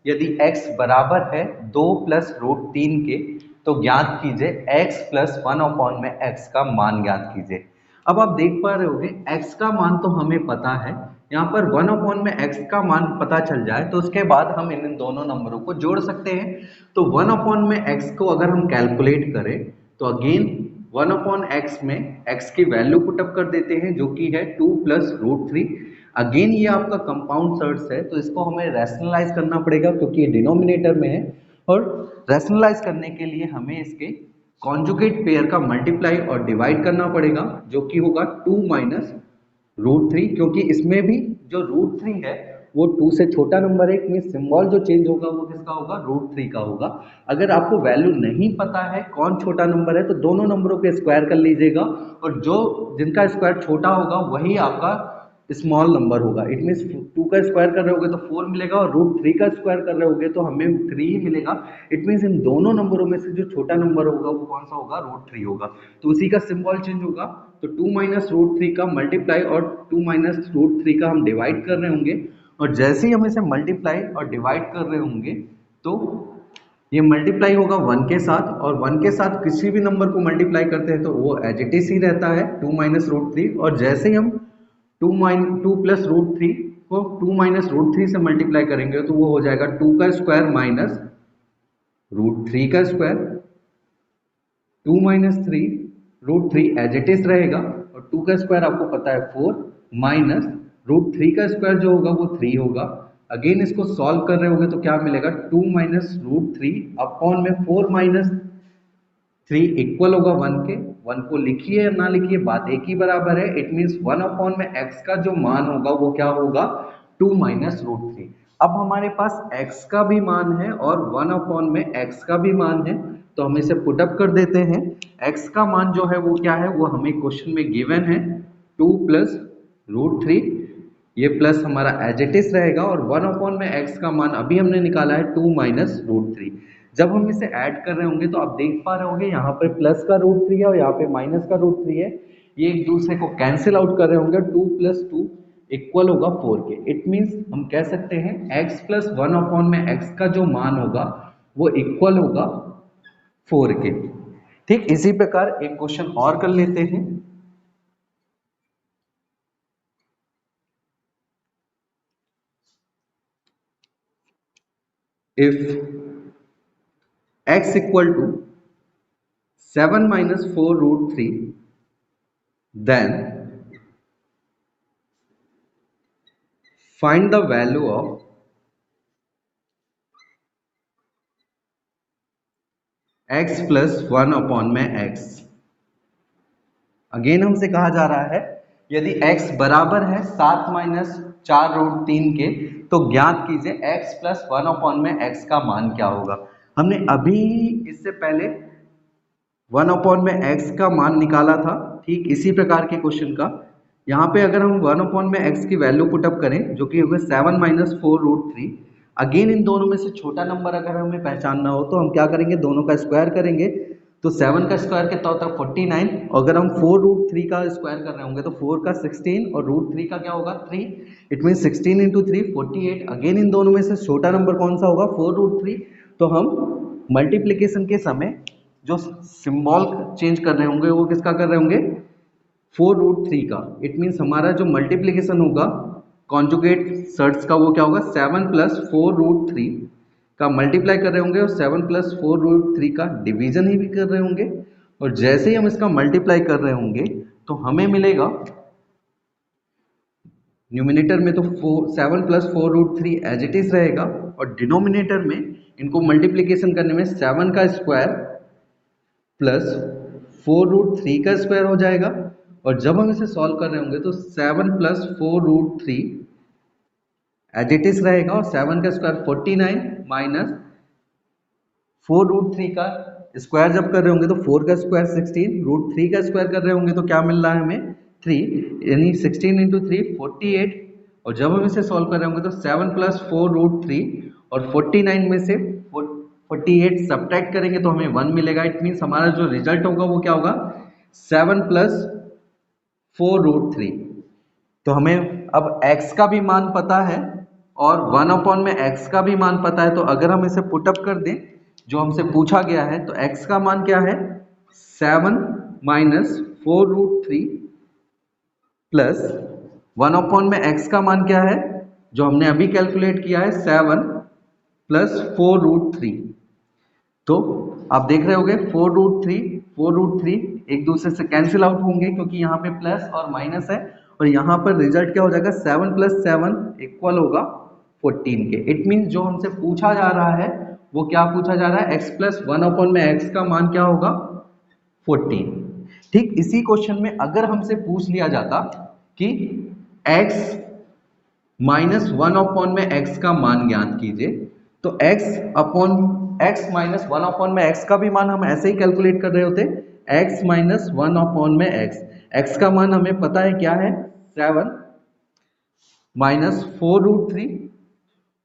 यदि x बराबर है 2 प्लस रूट 3 के तो ज्ञात कीजिए x प्लस 1 में x का मान ज्ञात कीजिए। अब आप देख पा रहे होंगे x का मान तो हमें पता है, यहाँ पर 1 में x का मान पता चल जाए तो उसके बाद हम इन दोनों नंबरों को जोड़ सकते हैं। तो 1 में x को अगर हम कैलकुलेट करें तो अगेन 1/x में x की वैल्यू पुटअप कर देते हैं जो कि है 2 प्लस रूट 3। अगेन ये आपका कंपाउंड सर्ट्स है तो इसको हमें रैशनलाइज करना पड़ेगा क्योंकि ये डिनोमिनेटर में है, और रैशनलाइज करने के लिए हमें इसके कॉन्जुगेट पेयर का मल्टीप्लाई और डिवाइड करना पड़ेगा जो कि होगा 2 माइनस रूट 3, क्योंकि इसमें भी जो रूट 3 है वो 2 से छोटा नंबर है, इसमें सिंबल जो चेंज होगा वो किसका होगा, रूट 3 का होगा। अगर आपको वैल्यू नहीं पता है कौन छोटा नंबर है तो दोनों नंबरों के स्क्वायर कर लीजिएगा, और जो जिनका स्क्वायर छोटा होगा वही आपका स्मॉल नंबर होगा। इट मीन्स 2 का स्क्वायर कर रहे होगे तो 4 मिलेगा और रूट 3 का स्क्वायर कर रहे होगे तो हमें 3 ही मिलेगा। इट मीन्स इन दोनों नंबरों में से जो छोटा नंबर होगा वो कौन सा होगा, रूट 3 होगा। तो उसी का सिंबल चेंज होगा। तो 2 माइनस रूट 3 का मल्टीप्लाई और 2 माइनस रूट 3 का हम डिवाइड कर रहे होंगे, और जैसे ही हम इसे मल्टीप्लाई और डिवाइड कर रहे होंगे तो ये मल्टीप्लाई होगा 1 के साथ, और 1 के साथ किसी भी नंबर को मल्टीप्लाई करते हैं तो वो एज इट इज ही रहता है 2 माइनस रूट 3। और जैसे ही हम 2 प्लस रूट 3 को 2 माइनस रूट 3 से मल्टीप्लाई करेंगे तो वो हो जाएगा 2 का स्क्वायर माइनस रूट 3 का square. 2 minus 3 root 3 as it is रहेगा, और 2 का स्क्वायर आपको पता है 4 माइनस रूट 3 का स्क्वायर जो होगा वो 3 होगा। अगेन इसको सॉल्व कर रहे होंगे तो क्या मिलेगा, 2 माइनस रूट 3 अपॉन में 4 माइनस 3 इक्वल होगा 1 के। 1 को लिखिए या ना लिखिए बात एक ही बराबर है। इट मीन्स 1 में x का जो मान होगा वो क्या होगा, 2 माइनस रूट 3। अब हमारे पास x का भी मान है और 1 में x का भी मान है, तो हम इसे पुटअप कर देते हैं। x का मान जो है वो क्या है, वो हमें क्वेश्चन में गिवन है 2 प्लस रूट 3, ये प्लस हमारा एज इट इज रहेगा, और 1 में x का मान अभी हमने निकाला है 2 माइनस रूट 3। जब हम इसे ऐड कर रहे होंगे तो आप देख पा रहे होंगे यहाँ पर प्लस का रूट 3 है और यहाँ पे माइनस का रूट 3 है, ये एक दूसरे को कैंसिल आउट कर रहे होंगे। 2 प्लस 2 इक्वल होगा 4 के। इट मीन्स हम कह सकते हैं x प्लस 1 में x का जो मान होगा वो इक्वल होगा 4 के। ठीक इसी प्रकार एक क्वेश्चन और कर लेते हैं। If x equal to 7 minus 4 root 3, then find the value of x plus 1 में x। अगेन हमसे कहा जा रहा है यदि x बराबर है 7 माइनस 4 रूट 3 के तो ज्ञात कीजिए x प्लस 1 में x का मान क्या होगा। हमने अभी इससे पहले 1 में x का मान निकाला था, ठीक इसी प्रकार के क्वेश्चन का यहाँ पे अगर हम 1 में x की वैल्यू पुटअप करें जो कि होगा 7 माइनस 4 रूट 3। अगेन इन दोनों में से छोटा नंबर अगर हमें पहचानना हो तो हम क्या करेंगे, दोनों का स्क्वायर करेंगे। तो 7 का स्क्वायर कितना होता है 49, और अगर हम 4 रूट 3 का स्क्वायर कर रहे होंगे तो 4 का 16 और रूट 3 का क्या होगा 3। It mean 16 into 3 48। Again in दोनों में से छोटा नंबर कौन सा होगा 4 रूट 3। तो हम मल्टीप्लीकेशन के समय जो सिंबल चेंज कर रहे होंगे वो किसका कर रहे होंगे 4 रूट 3 का। इट मीन्स हमारा जो मल्टीप्लीकेशन होगा कॉन्जुगेट सर्ट्स का वो क्या होगा 7 प्लस 4 रूट 3 का मल्टीप्लाई कर रहे होंगे और 7 प्लस 4 रूट 3 का डिवीजन ही भी कर रहे होंगे। और जैसे ही हम इसका मल्टीप्लाई कर रहे होंगे तो हमें मिलेगा न्यूमिनेटर में तो 7 plus 4 root 3 as it is रहेगा, और डिनोमिनेटर में इनको मल्टीप्लीकेशन करने में 7 का स्क्वायर प्लस 4 रूट 3 का स्क्वायर हो जाएगा। और जब हम इसे सॉल्व कर रहे होंगे तो 7 plus 4 root 3 as it is रहेगा, और 7 का स्क्वायर 49 माइनस 4 रूट 3 का स्क्वायर जब कर रहे होंगे तो 4 का स्क्वायर 16, रूट 3 का स्क्वायर कर रहे होंगे तो क्या मिल रहा है हमें 3, यानी 16 इंटू 3 48। और जब हम इसे सॉल्व कर रहे होंगे तो 7 प्लस 4 रूट 3 और 49 में से 48 सब्ट्रैक्ट करेंगे तो हमें 1 मिलेगा। इट मीन्स हमारा जो रिजल्ट होगा वो क्या होगा 7 प्लस 4 रूट 3। तो हमें अब x का भी मान पता है और 1/x का भी मान पता है, तो अगर हम इसे पुटअप कर दें जो हमसे पूछा गया है, तो x का मान क्या है 7 माइनस 4√3 प्लस 1/x का मान क्या है जो हमने अभी कैलकुलेट किया है 7 प्लस 4√3। तो आप देख रहे होंगे 4√3 एक दूसरे से कैंसिल आउट होंगे क्योंकि यहाँ पे प्लस और माइनस है, और यहाँ पर रिजल्ट क्या हो जाएगा 7 प्लस 7 इक्वल होगा 14 के। इट मीन्स जो हमसे पूछा जा रहा है वो क्या पूछा जा रहा है, x प्लस 1/x का मान क्या होगा 14। ठीक इसी क्वेश्चन में अगर हमसे पूछ लिया जाता कि x माइनस 1/x का मान ज्ञात कीजिए, तो x माइनस 1/x का भी मान हम ऐसे ही कैलकुलेट कर रहे होते, x माइनस 1/x, x का मान हमें पता है क्या है 7 माइनस 4√3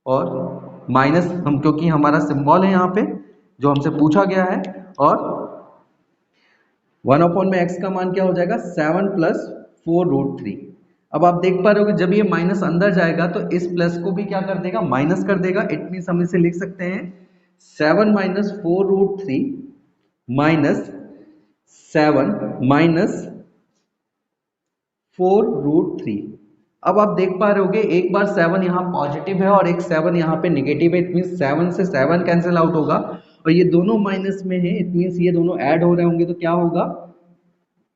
और माइनस हम क्योंकि हमारा सिंबल है यहाँ पे जो हमसे पूछा गया है, और 1/x का मान क्या हो जाएगा 7 प्लस 4√3। अब आप देख पा रहे हो कि जब ये माइनस अंदर जाएगा तो इस प्लस को भी क्या कर देगा माइनस कर देगा। इट मीन्स हम इसे लिख सकते हैं 7 माइनस 4√3 माइनस 7 माइनस 4√3। अब आप देख पा रहे होगे एक बार 7 यहाँ पॉजिटिव है और एक 7 यहाँ पे नेगेटिव है। इट मीन्स 7 से 7 कैंसिल आउट होगा और ये दोनों माइनस में है। इट मीन्स ये दोनों ऐड हो रहे होंगे तो क्या होगा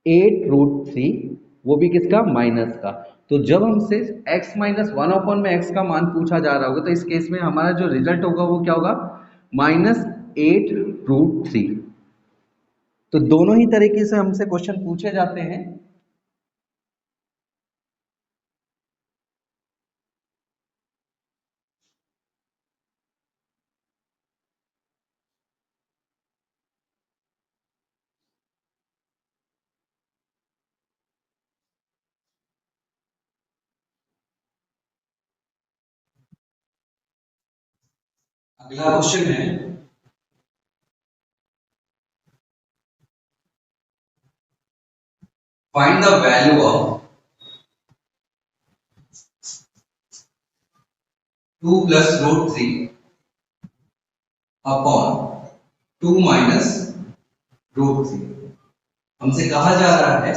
8√3, वो भी किसका माइनस का। तो जब हमसे x माइनस 1/x का मान पूछा जा रहा होगा तो इस केस में हमारा जो रिजल्ट होगा वो क्या होगा -8√3। तो दोनों ही तरीके से हमसे क्वेश्चन पूछे जाते हैं। अगला क्वेश्चन है find the value of 2 plus √3 upon 2 minus √3। हमसे कहा जा रहा है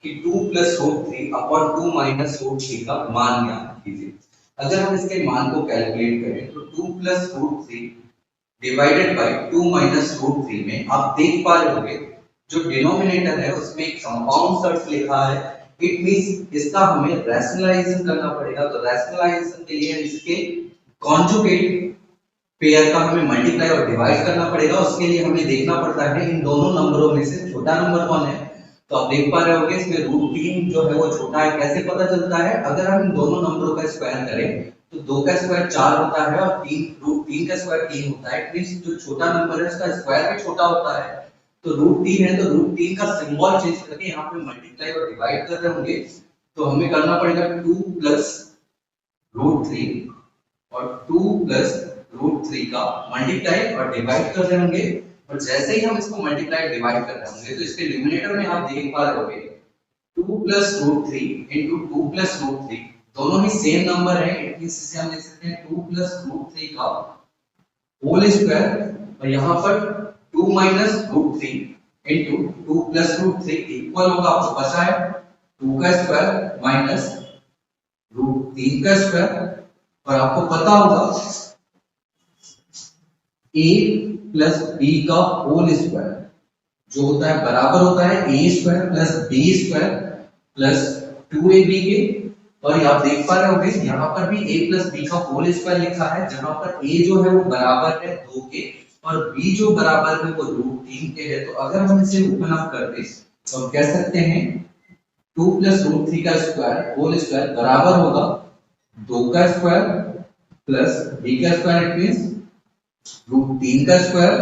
कि 2 प्लस √3 अपॉन 2 माइनस √3 का मान ज्ञात कीजिए। अगर हम इसके मान को कैलकुलेट करें तो 2 प्लस √3 डिवाइडेड बाय 2 माइनस √3 में आप देख पा रहे होंगे जो डिनोमिनेटर है उसमें एक कंपाउंड शर्त लिखा है। इट मींस इसका हमें रैशनलाइजेशन करना पड़ेगा। तो रैशनलाइजेशन के लिए इसके कॉन्जुगेट पेयर का हमें मल्टीप्लाई और डिवाइड करना पड़ेगा। उसके लिए हमें देखना पड़ता है इन दोनों नंबरों में से छोटा नंबर कौन है। तो आप देख पा रहे होंगे इसमें √3 जो है वो छोटा है। कैसे पता चलता है, अगर हम इन दोनों नंबरों का स्क्वायर करें तो 2 का स्क्वायर 4 होता है और 3 का स्क्वायर 3 होता है। इट मींस जो छोटा नंबर है उसका स्क्वायर भी छोटा होता है। तो √3 है तो √3 का सिंबल चेंज करके यहाँ पे मल्टीप्लाई और डिवाइड कर रहे होंगे। तो हमें करना पड़ेगा 2 प्लस √3 और 2 प्लस √3 का मल्टीप्लाई और डिवाइड कर रहे होंगे। और जैसे ही हम इसको मल्टीप्लाई डिवाइड कर रहे होंगे तो इसके न्यूमरेटर में आप देख पा रहे होंगे 2 प्लस √3 इंटू 2 प्लस √3 दोनों ही सेम नंबर है। इट मींस इसे हम लिख सकते हैं 2 प्लस √3 का होल स्क्वायर और यहाँ पर 2 माइनस √3 इंटू 2 प्लस √3 इक्वल होगा, आपको पता है 2 का स्क्वायर माइनस √3 का स्क्वायर। और आपको पता होगा a प्लस b का होल स्क्वायर जो होता है बराबर होता है a square plus b square plus 2ab के। और आप देख पा रहे होंगे यहाँ पर भी a प्लस b का होल स्क्वायर लिखा है, जहां पर a जो है वो बराबर है 2 के और b जो बराबर है वो √3 के है। तो अगर हम इसे ओपन अप कर दें तो हम कह सकते हैं 2 प्लस √3 का स्क्वायर होल स्क्वायर बराबर होगा 2 का स्क्वायर प्लस b का स्क्वायर। इट मींस √3 का स्क्वायर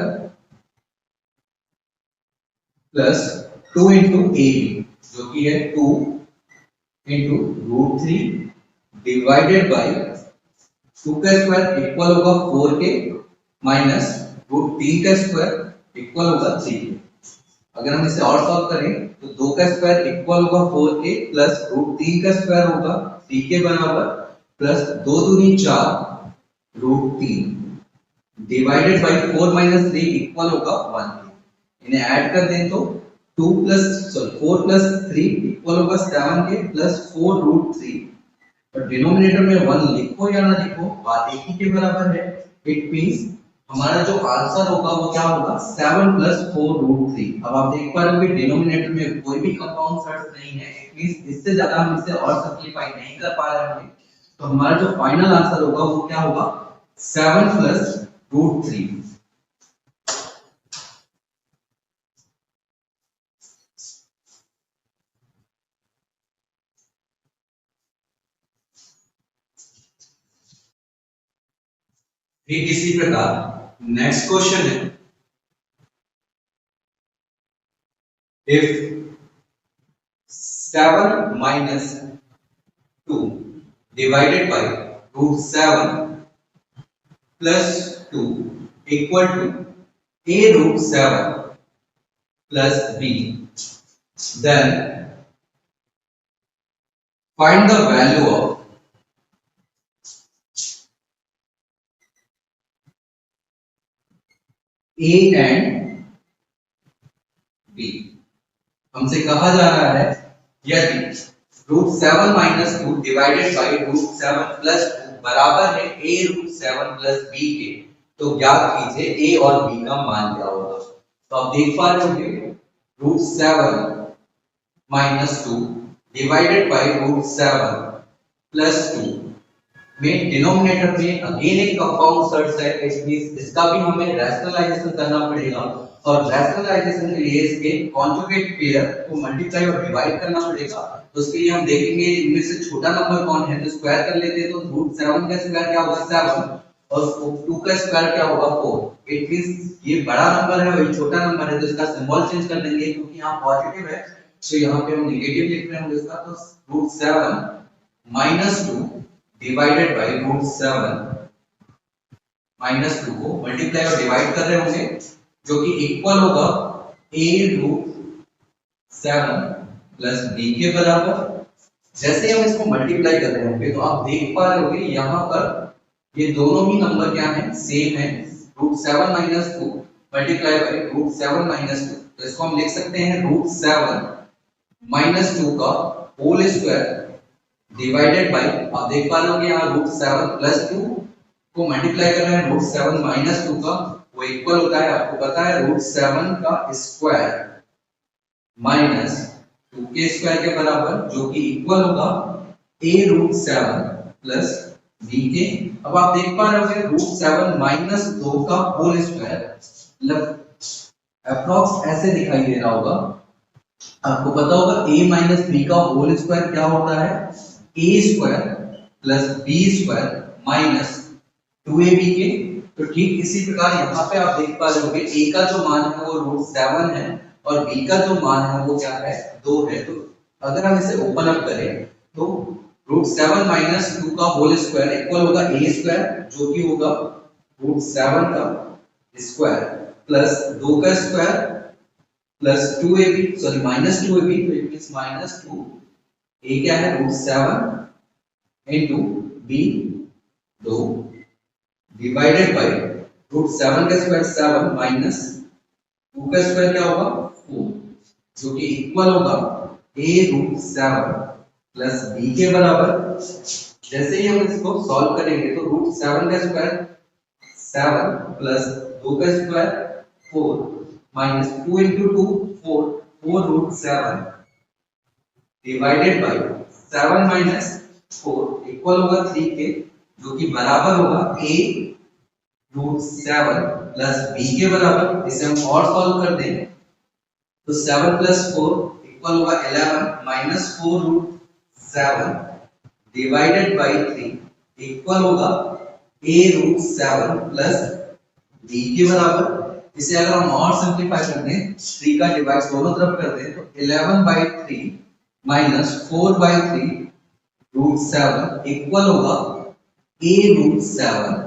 प्लस 2 इंटू ए जो कि है 2 इंटू √3 डिवाइडेड बाय 2 का स्क्वायर इक्वल होगा 4 के माइनस √3 का स्क्वायर इक्वल होगा 3 के। अगर हम इसे और सॉल्व करें तो 2 का स्क्वायर इक्वल होगा 4 के प्लस √3 का स्क्वायर होगा 3 के बराबर प्लस 2 दूनी 4 root 3 divided by 4 minus 3 equal होगा 1। इन्हें ऐड कर दें तो 4 प्लस 3 इक्वल होगा 7 के प्लस 4 रूट 3। और डिनोमिनेटर में 1 लिखो या ना लिखो बात एक ही के बराबर है। इट मींस हमारा जो आंसर होगा वो क्या होगा 7 प्लस 4 रूट 3। अब आप देख पा रहे होंगे डिनोमिनेटर में कोई भी कंपाउंड शर्त नहीं है। इट मींस इससे ज्यादा हम इसे और सिंपलीफाई नहीं कर पा रहे होंगे। तो हमारा जो फाइनल आंसर होगा वो क्या होगा 7 प्लस रूट 3। ठीक इसी प्रकार नेक्स्ट क्वेश्चन है if 7 minus 2 divided by root 7 plus 2 equal to a root 7 plus b, then find the value of a and b। हमसे कहा जा रहा है यदि root 7 minus 2 divided by root 7 plus 2 बराबर है a रूट 7 प्लस b के, तो ज्ञात कीजिए a और b का मान क्या होगा। तो आप देख पा रहे होंगे root 7 minus 2 divided by root 7 plus 2 में डिनोमिनेटर में अगेन एक कंपाउंड शर्त है। इसका भी हमें रैशनलाइजेशन करना पड़ेगा और रैशनलाइजेशन के लिए इसके कॉन्जुगेट पेयर को मल्टीप्लाई और डिवाइड करना पड़ेगा। तो उसके लिए हम देखेंगे इनमें से छोटा नंबर कौन है, तो स्क्वायर कर लेते हैं। तो रूट 7 का स्क्वायर क्या होगा 7 और 2 का स्क्वायर क्या होगा 4। इट मींस ये बड़ा नंबर है और ये छोटा नंबर है, तो इसका सिंबल चेंज कर देंगे क्योंकि यहाँ पॉजिटिव है तो यहाँ पे हम नेगेटिव लिख रहे होंगे इसका। तो root 7 minus 2 divided by root 7 minus 2 को मल्टीप्लाई और डिवाइड कर रहे होंगे जो कि इक्वल होगा a रूट 7 प्लस b के बराबर। जैसे हम इसको मल्टीप्लाई कर रहे होंगे तो आप देख पा रहे होंगे यहाँ पर ये दोनों ही नंबर क्या है सेम है। Root 7 minus 2 multiply by root 7 minus 2, तो इसको हम लिख सकते हैं रूट 7 माइनस 2 का होल स्क्वायर डिवाइडेड बाई, आप देख पा रहे होंगे यहाँ रूट 7 प्लस 2 को मल्टीप्लाई कर रहे हैं रूट 7 माइनस 2 का, वो इक्वल होता है आपको पता है रूट 7 का स्क्वायर माइनस 2 के स्क्वायर के बराबर, जो कि इक्वल होगा a रूट 7 प्लस b के। अब आप देख पा रहे होंगे रूट 7 माइनस 2 का होल स्क्वायर मतलब अप्रॉक्स ऐसे दिखाई दे रहा होगा। आपको पता होगा a माइनस b का होल स्क्वायर क्या होता है a square plus b square minus 2ab के। तो ठीक इसी प्रकार यहाँ पे आप देख पा रहे होंगे a का जो मान है वो रूट 7 है और b का जो मान है वो क्या है 2 है। तो अगर हम इसे ओपन अप करें तो रूट 7 माइनस 2 का होल स्क्वायर इक्वल होगा a स्क्वायर जो कि होगा रूट 7 का स्क्वायर प्लस 2 का square plus 2ab sorry minus 2ab, तो इट मींस माइनस 2 a क्या है root 7 into b 2 divided by root 7 का स्क्वायर 7 माइनस 2 का स्क्वायर क्या होगा 4, जो कि इक्वल होगा a रूट 7 प्लस b के बराबर। जैसे ही हम इसको सॉल्व करेंगे तो रूट 7 का स्क्वायर 7 प्लस 2 का square 4 minus 2 into 2 4 root 7 divided by 7 minus 4 equal होगा 3 के, जो कि बराबर होगा a रूट 7 प्लस b के बराबर। इसे हम और सॉल्व कर दें तो 7 प्लस 4 इक्वल होगा 11 minus 4 root 7 divided by 3 equal होगा a रूट 7 प्लस b के बराबर। इसे अगर हम और सिंपलीफाई कर दें 3 का डिवाइड दोनों तरफ कर दें तो 11 by 3 minus 4 by 3 root 7 equal होगा a रूट 7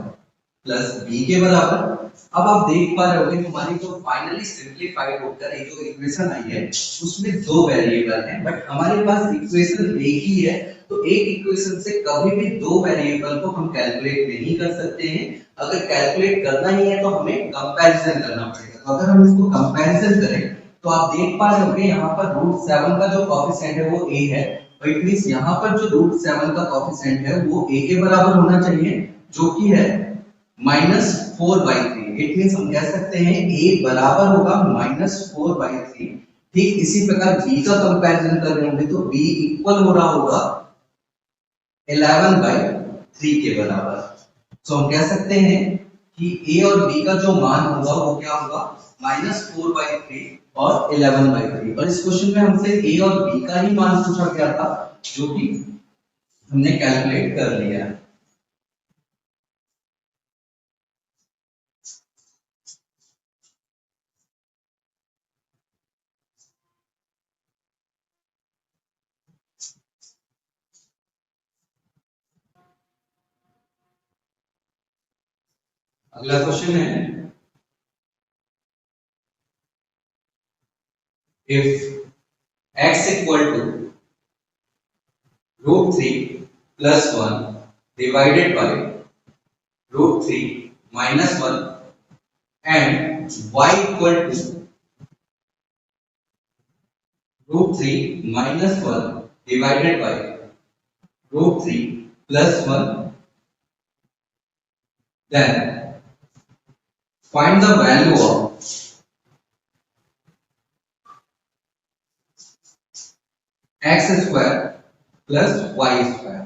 प्लस b के बराबर। अब आप देख पा रहे होंगे हमारी जो फाइनली सिंपलीफाइड होकर एक जो इक्वेशन आई है उसमें दो वेरिएबल हैं बट हमारे पास इक्वेशन एक ही है। तो एक इक्वेशन से कभी भी दो वेरिएबल को हम कैलकुलेट नहीं कर सकते हैं। अगर कैलकुलेट करना ही है तो हमें कंपैरिजन करना पड़ेगा। तो अगर हम इसको कंपैरिजन करें तो आप देख पा रहे होंगे यहाँ पर √7 का जो कोएफिशिएंट है वो a है, और इट मींस यहाँ पर जो √7 का कोएफिशिएंट है वो a के बराबर होना चाहिए, जो कि है -4/3। इट मींस हम कह सकते हैं a बराबर होगा -4/3। ठीक इसी प्रकार b का कंपैरिजन कर रहे होंगे तो b इक्वल हो रहा होगा 11/3 के बराबर। तो हम कह सकते हैं कि a और b का जो मान होगा वो क्या होगा -4/3 और 11/3। और इस क्वेश्चन में हमसे a और b का ही मान पूछा गया था, जो कि हमने कैलकुलेट कर लिया है। अगला क्वेश्चन है, if x equal to √3 + 1 divided by √3 - 1 and y equal to √3 - 1 divided by √3 + 1, then find the value of x square plus y square।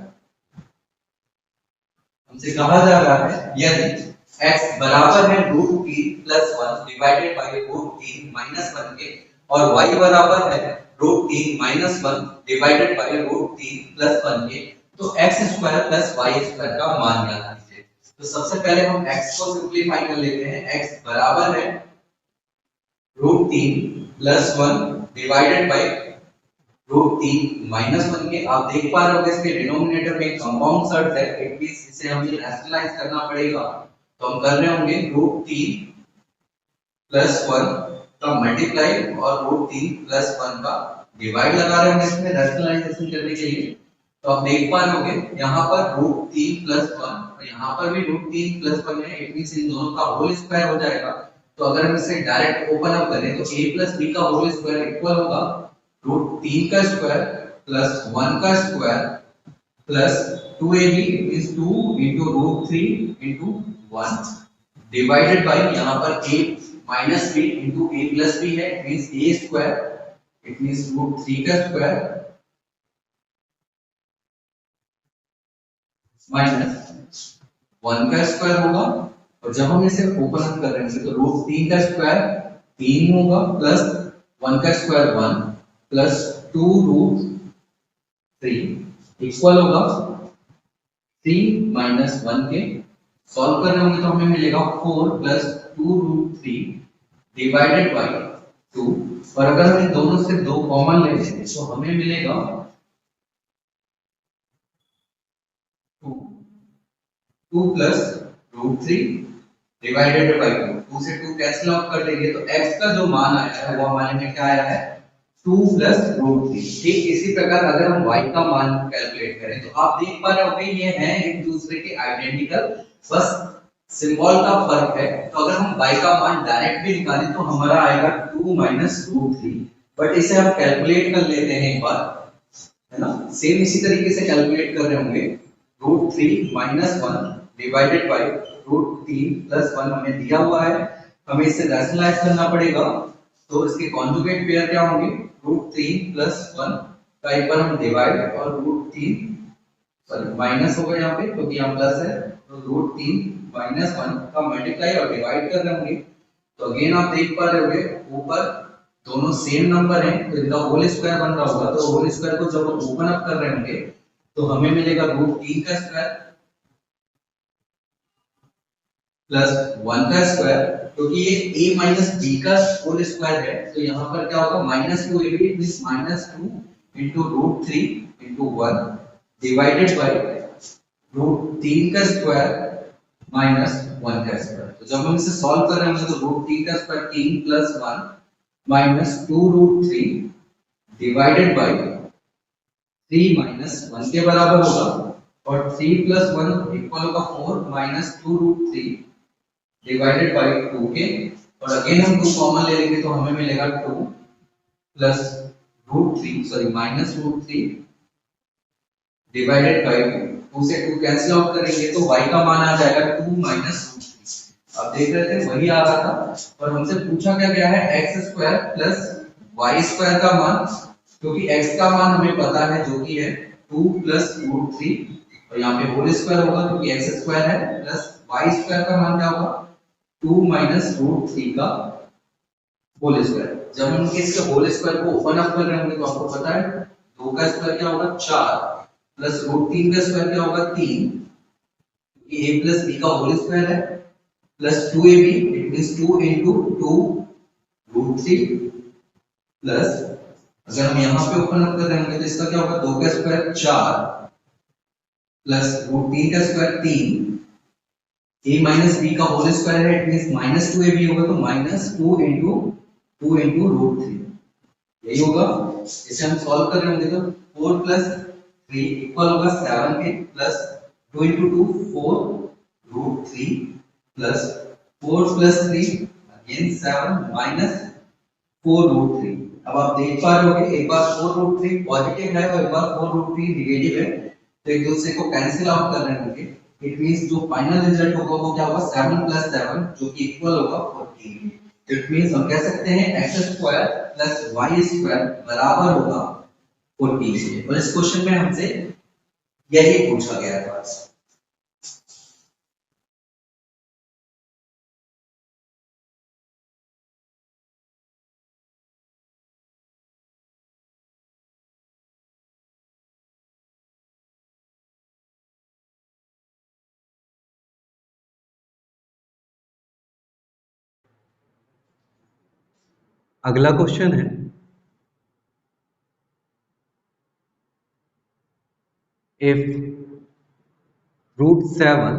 हमसे कहा जा रहा है यदि x बराबर है √3 + 1 डिवाइडेड बाय √3 - 1 के, और y बराबर है √3 - 1 डिवाइडेड बाय √3 + 1 के, तो x square plus y square का मान ज्ञात कीजिए। तो सबसे पहले हम x को सिंपलीफाई कर लेते हैं। x बराबर है √3 + 1 डिवाइडेड बाय √3 - 1 के। आप देख पा रहे होंगे इसके डिनोमिनेटर में कंपाउंड शर्त है, इट मींस इसे हमें रैशनलाइज करना पड़ेगा। तो हम कर रहे होंगे √3 + 1 का मल्टीप्लाई और √3 + 1 का डिवाइड लगा रहे होंगे इसमें रैशनलाइजेशन करने के लिए। तो आप देख पा रहे होंगे यहाँ पर √3 + 1 और यहाँ पर भी √3 + 1 है, इट मींस इन दोनों का होल स्क्वायर हो जाएगा। तो अगर हम इसे डायरेक्ट ओपन अप करें तो a + b का होल स्क्वायर इक्वल होगा √3 का स्क्वायर प्लस 1 का square plus 2ab is 2 into √3 into 1 divided bye यहाँ पर a minus b into a plus b है, it means a square, it means √3 का स्क्वायर माइनस 1 का स्क्वायर होगा। और जब हम इसे ओपन अप कर रहे हैं तो √3 का स्क्वायर 3 होगा प्लस 1 का स्क्वायर 1 प्लस 2√3 इक्वल होगा 3 - 1 के। सॉल्व कर रहे होंगे तो हमें मिलेगा 4 + 2√3 डिवाइडेड बाय 2। और अगर हम इन दोनों से 2 कॉमन लेते हैं तो हमें मिलेगा 2 + √3 डिवाइडेड बाय 2। 2 से 2 कैंसिल आउट कर देंगे तो x का जो मान आया है वो हमारे में क्या आया है 2 + √3। ठीक इसी प्रकार अगर हम y का मान कैलकुलेट करें तो आप देख पा रहे होंगे ये हैं एक दूसरे के आइडेंटिकल, बस सिंबल का फर्क है। तो अगर हम y का मान डायरेक्ट भी निकालें तो हमारा आएगा 2 - √3, बट इसे हम कैलकुलेट कर लेते हैं एक बार, है ना। सेम इसी तरीके से कैलकुलेट कर रहे होंगे √3 - 1 डिवाइडेड बाय √3 + 1 हमें दिया हुआ है, हमें इसे रैशनलाइज करना पड़ेगा। तो इसके कॉन्जुगेट पेयर क्या होंगे √3 + 1 का एक बार हम डिवाइड और √3 सॉरी माइनस होगा यहाँ पे क्योंकि यहाँ प्लस है, तो √3 - 1 का मल्टीप्लाई और डिवाइड कर रहे होंगे। तो अगेन आप देख पा रहे होंगे ऊपर दोनों सेम नंबर हैं तो इनका होल स्क्वायर बन रहा होगा। तो होल स्क्वायर को जब हम ओपन अप कर रहे होंगे तो हमें मिलेगा √3 का स्क्वायर प्लस 1 का स्क्वायर, क्योंकि ये a माइनस b का होल स्क्वायर है तो यहाँ पर क्या होगा -2ab means -2 into √3 into 1 divided by √3 का स्क्वायर माइनस 1 का स्क्वायर। तो जब हम इसे सॉल्व कर रहे होंगे तो √3 का square 3 + 1 minus 2 √3 divided by 3 minus 1 के बराबर होगा और 3 प्लस 1 इक्वल होगा 4 माइनस 2 रूट 3 डिवाइडेड बाई 2 के, और अगेन हम 2 कॉमन ले लेंगे तो हमें मिलेगा 2 plus root 3 sorry minus root 3 divided by 2। 2 से 2 कैंसिल आउट करेंगे तो y का मान आ जाएगा 2 माइनस रूट 3। अब देख रहे थे वही आ रहा था, और हमसे पूछा क्या गया है x square plus y square का मान, क्योंकि x का मान हमें पता है जो कि है 2 प्लस रूट 3, और यहाँ पे होल स्क्वायर होगा क्योंकि x स्क्वायर है, प्लस y स्क्वायर का मान क्या होगा 2 माइनस रूट 3 का होल स्क्वायर। जब हम इसके होल स्क्वायर को ओपन अप कर रहे होंगे तो आपको पता है 2 का स्क्वायर क्या होगा 4 प्लस रूट 3 का स्क्वायर क्या होगा 3, क्योंकि a प्लस b का होल स्क्वायर है, plus 2ab it means 2 into 2 root 3 plus, अगर हम यहाँ पे ओपन अप कर रहे होंगे तो इसका क्या होगा 2 का स्क्वायर 4 प्लस रूट 3 का स्क्वायर 3, a माइनस b का होल स्क्वायर है इट मींस माइनस 2ab होगा तो माइनस 2 into रूट 3 यही होगा। इसे हम सॉल्व कर रहे होंगे तो 4 प्लस 3 इक्वल होगा 7 के, plus 2 into 2 4 root 3 plus 4 plus 3 again 7 minus 4 root 3। अब आप देख पा रहे होगे एक बार 4 रूट 3 पॉजिटिव है और एक बार 4 रूट 3 नेगेटिव है, तो एक दूसरे को कैंसिल आउट कर रहे होंगे। इट मींस जो फाइनल रिजल्ट होगा वो क्या होगा 7 प्लस 7 जो कि इक्वल होगा 14। इट मींस हम कह सकते हैं x square plus y square बराबर होगा 14 के, और इस क्वेश्चन में हमसे यही पूछा गया था। अगला क्वेश्चन है if √7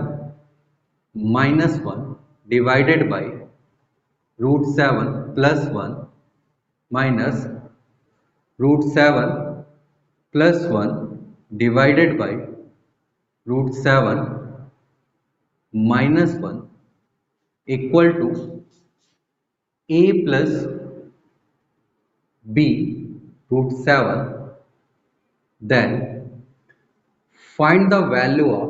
minus 1 divided by √7 plus 1 minus √7 plus 1 divided by √7 minus 1 equal to a plus b √7, then find the value of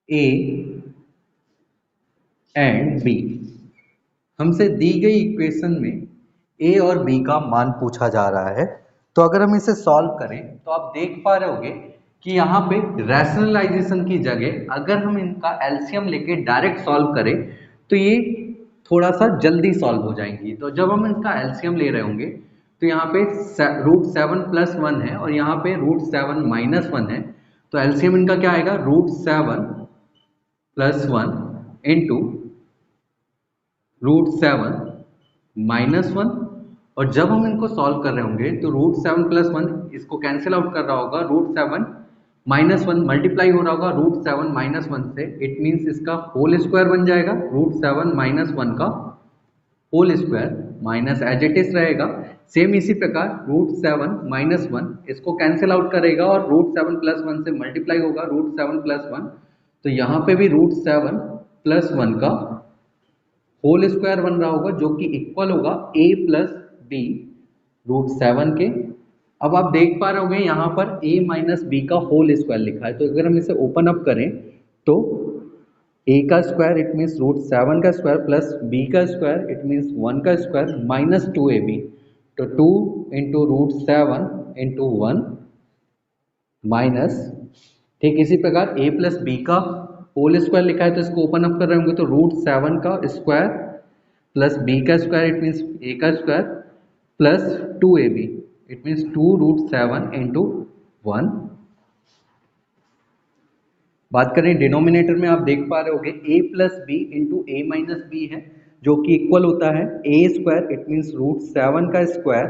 a and b। हमसे दी गई इक्वेशन में a और b का मान पूछा जा रहा है, तो अगर हम इसे सॉल्व करें तो आप देख पा रहे होंगे कि यहाँ पे रैशनलाइजेशन की जगह अगर हम इनका एलसीएम लेके डायरेक्ट सॉल्व करें तो ये थोड़ा सा जल्दी सॉल्व हो जाएंगी। तो जब हम इसका एलसीएम ले रहे होंगे तो यहाँ पे √7 प्लस 1 है और यहाँ पे √7 माइनस 1 है, तो एलसीएम इनका क्या आएगा √7 प्लस 1 इंटू √7 माइनस 1, और जब हम इनको सॉल्व कर रहे होंगे तो √7 प्लस 1 इसको कैंसिल आउट कर रहा होगा, √7 माइनस 1 मल्टीप्लाई हो रहा होगा √7 माइनस 1 से, इट मीन्स इसका होल स्क्वायर बन जाएगा √7 माइनस 1 का whole square minus as it is रहेगा। सेम इसी प्रकार √7 माइनस 1 इसको कैंसिल आउट करेगा और √7 प्लस 1 से मल्टीप्लाई होगा √7 प्लस 1, तो यहाँ पे भी √7 प्लस 1 का होल स्क्वायर बन रहा होगा जो कि इक्वल होगा a प्लस बी √7 के। अब आप देख पा रहे होंगे यहाँ पर a माइनस बी का होल स्क्वायर लिखा है, तो अगर हम इसे ओपन अप करें तो a का स्क्वायर इट मीन्स √7 का स्क्वायर प्लस b का स्क्वायर इट मीन्स 1 का स्क्वायर माइनस 2ab, तो 2 इंटू √7 इंटू 1 माइनस, ठीक इसी प्रकार a प्लस बी का होल स्क्वायर लिखा है तो इसको ओपन अप कर रहे होंगे तो √7 का स्क्वायर प्लस b का स्क्वायर इट मीन्स a का square plus 2ab it means 2√7 into 1। बात करें डिनोमिनेटर में, आप देख पा रहे होंगे a plus B into A minus B है जो कि इक्वल होता है a स्क्वायर इट मीन्स √7 का स्क्वायर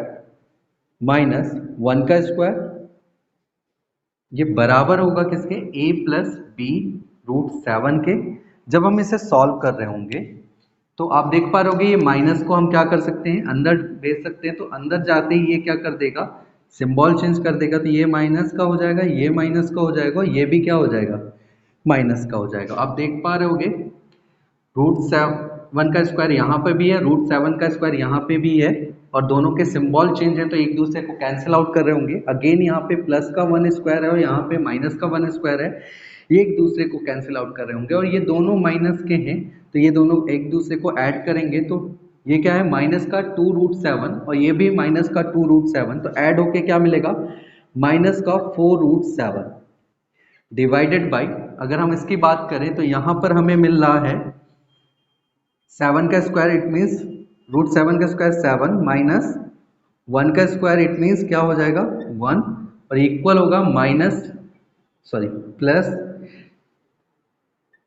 माइनस 1 का स्क्वायर, ये बराबर होगा किसके a प्लस बी √7 के। जब हम इसे सॉल्व कर रहे होंगे तो आप देख पा रहे होगे ये माइनस को हम क्या कर सकते हैं, अंदर भेज सकते हैं। तो अंदर जाते ही ये क्या कर देगा, सिंबल चेंज कर देगा। तो ये माइनस का हो जाएगा, ये माइनस का हो जाएगा, ये भी क्या हो जाएगा, माइनस का हो जाएगा। आप देख पा रहे होगे √7 का स्क्वायर यहाँ पे भी है, √7 का स्क्वायर यहाँ पे भी है, और दोनों के सिंबल चेंज है तो एक दूसरे को कैंसिल आउट कर रहे होंगे। अगेन यहाँ पे प्लस का 1 स्क्वायर है और यहाँ पे माइनस का 1 स्क्वायर है, ये एक दूसरे को कैंसिल आउट कर रहे होंगे। और ये दोनों माइनस के हैं तो ये दोनों एक दूसरे को ऐड करेंगे तो ये क्या है, माइनस का 2√7 और ये भी माइनस का 2√7, तो ऐड होके क्या मिलेगा, माइनस का 4√7 डिवाइडेड बाई, अगर हम इसकी बात करें तो यहाँ पर हमें मिल रहा है 7 का स्क्वायर, इट मीन्स √7 का स्क्वायर 7 माइनस 1 का स्क्वायर, इट मीन्स क्या हो जाएगा 1, और इक्वल होगा प्लस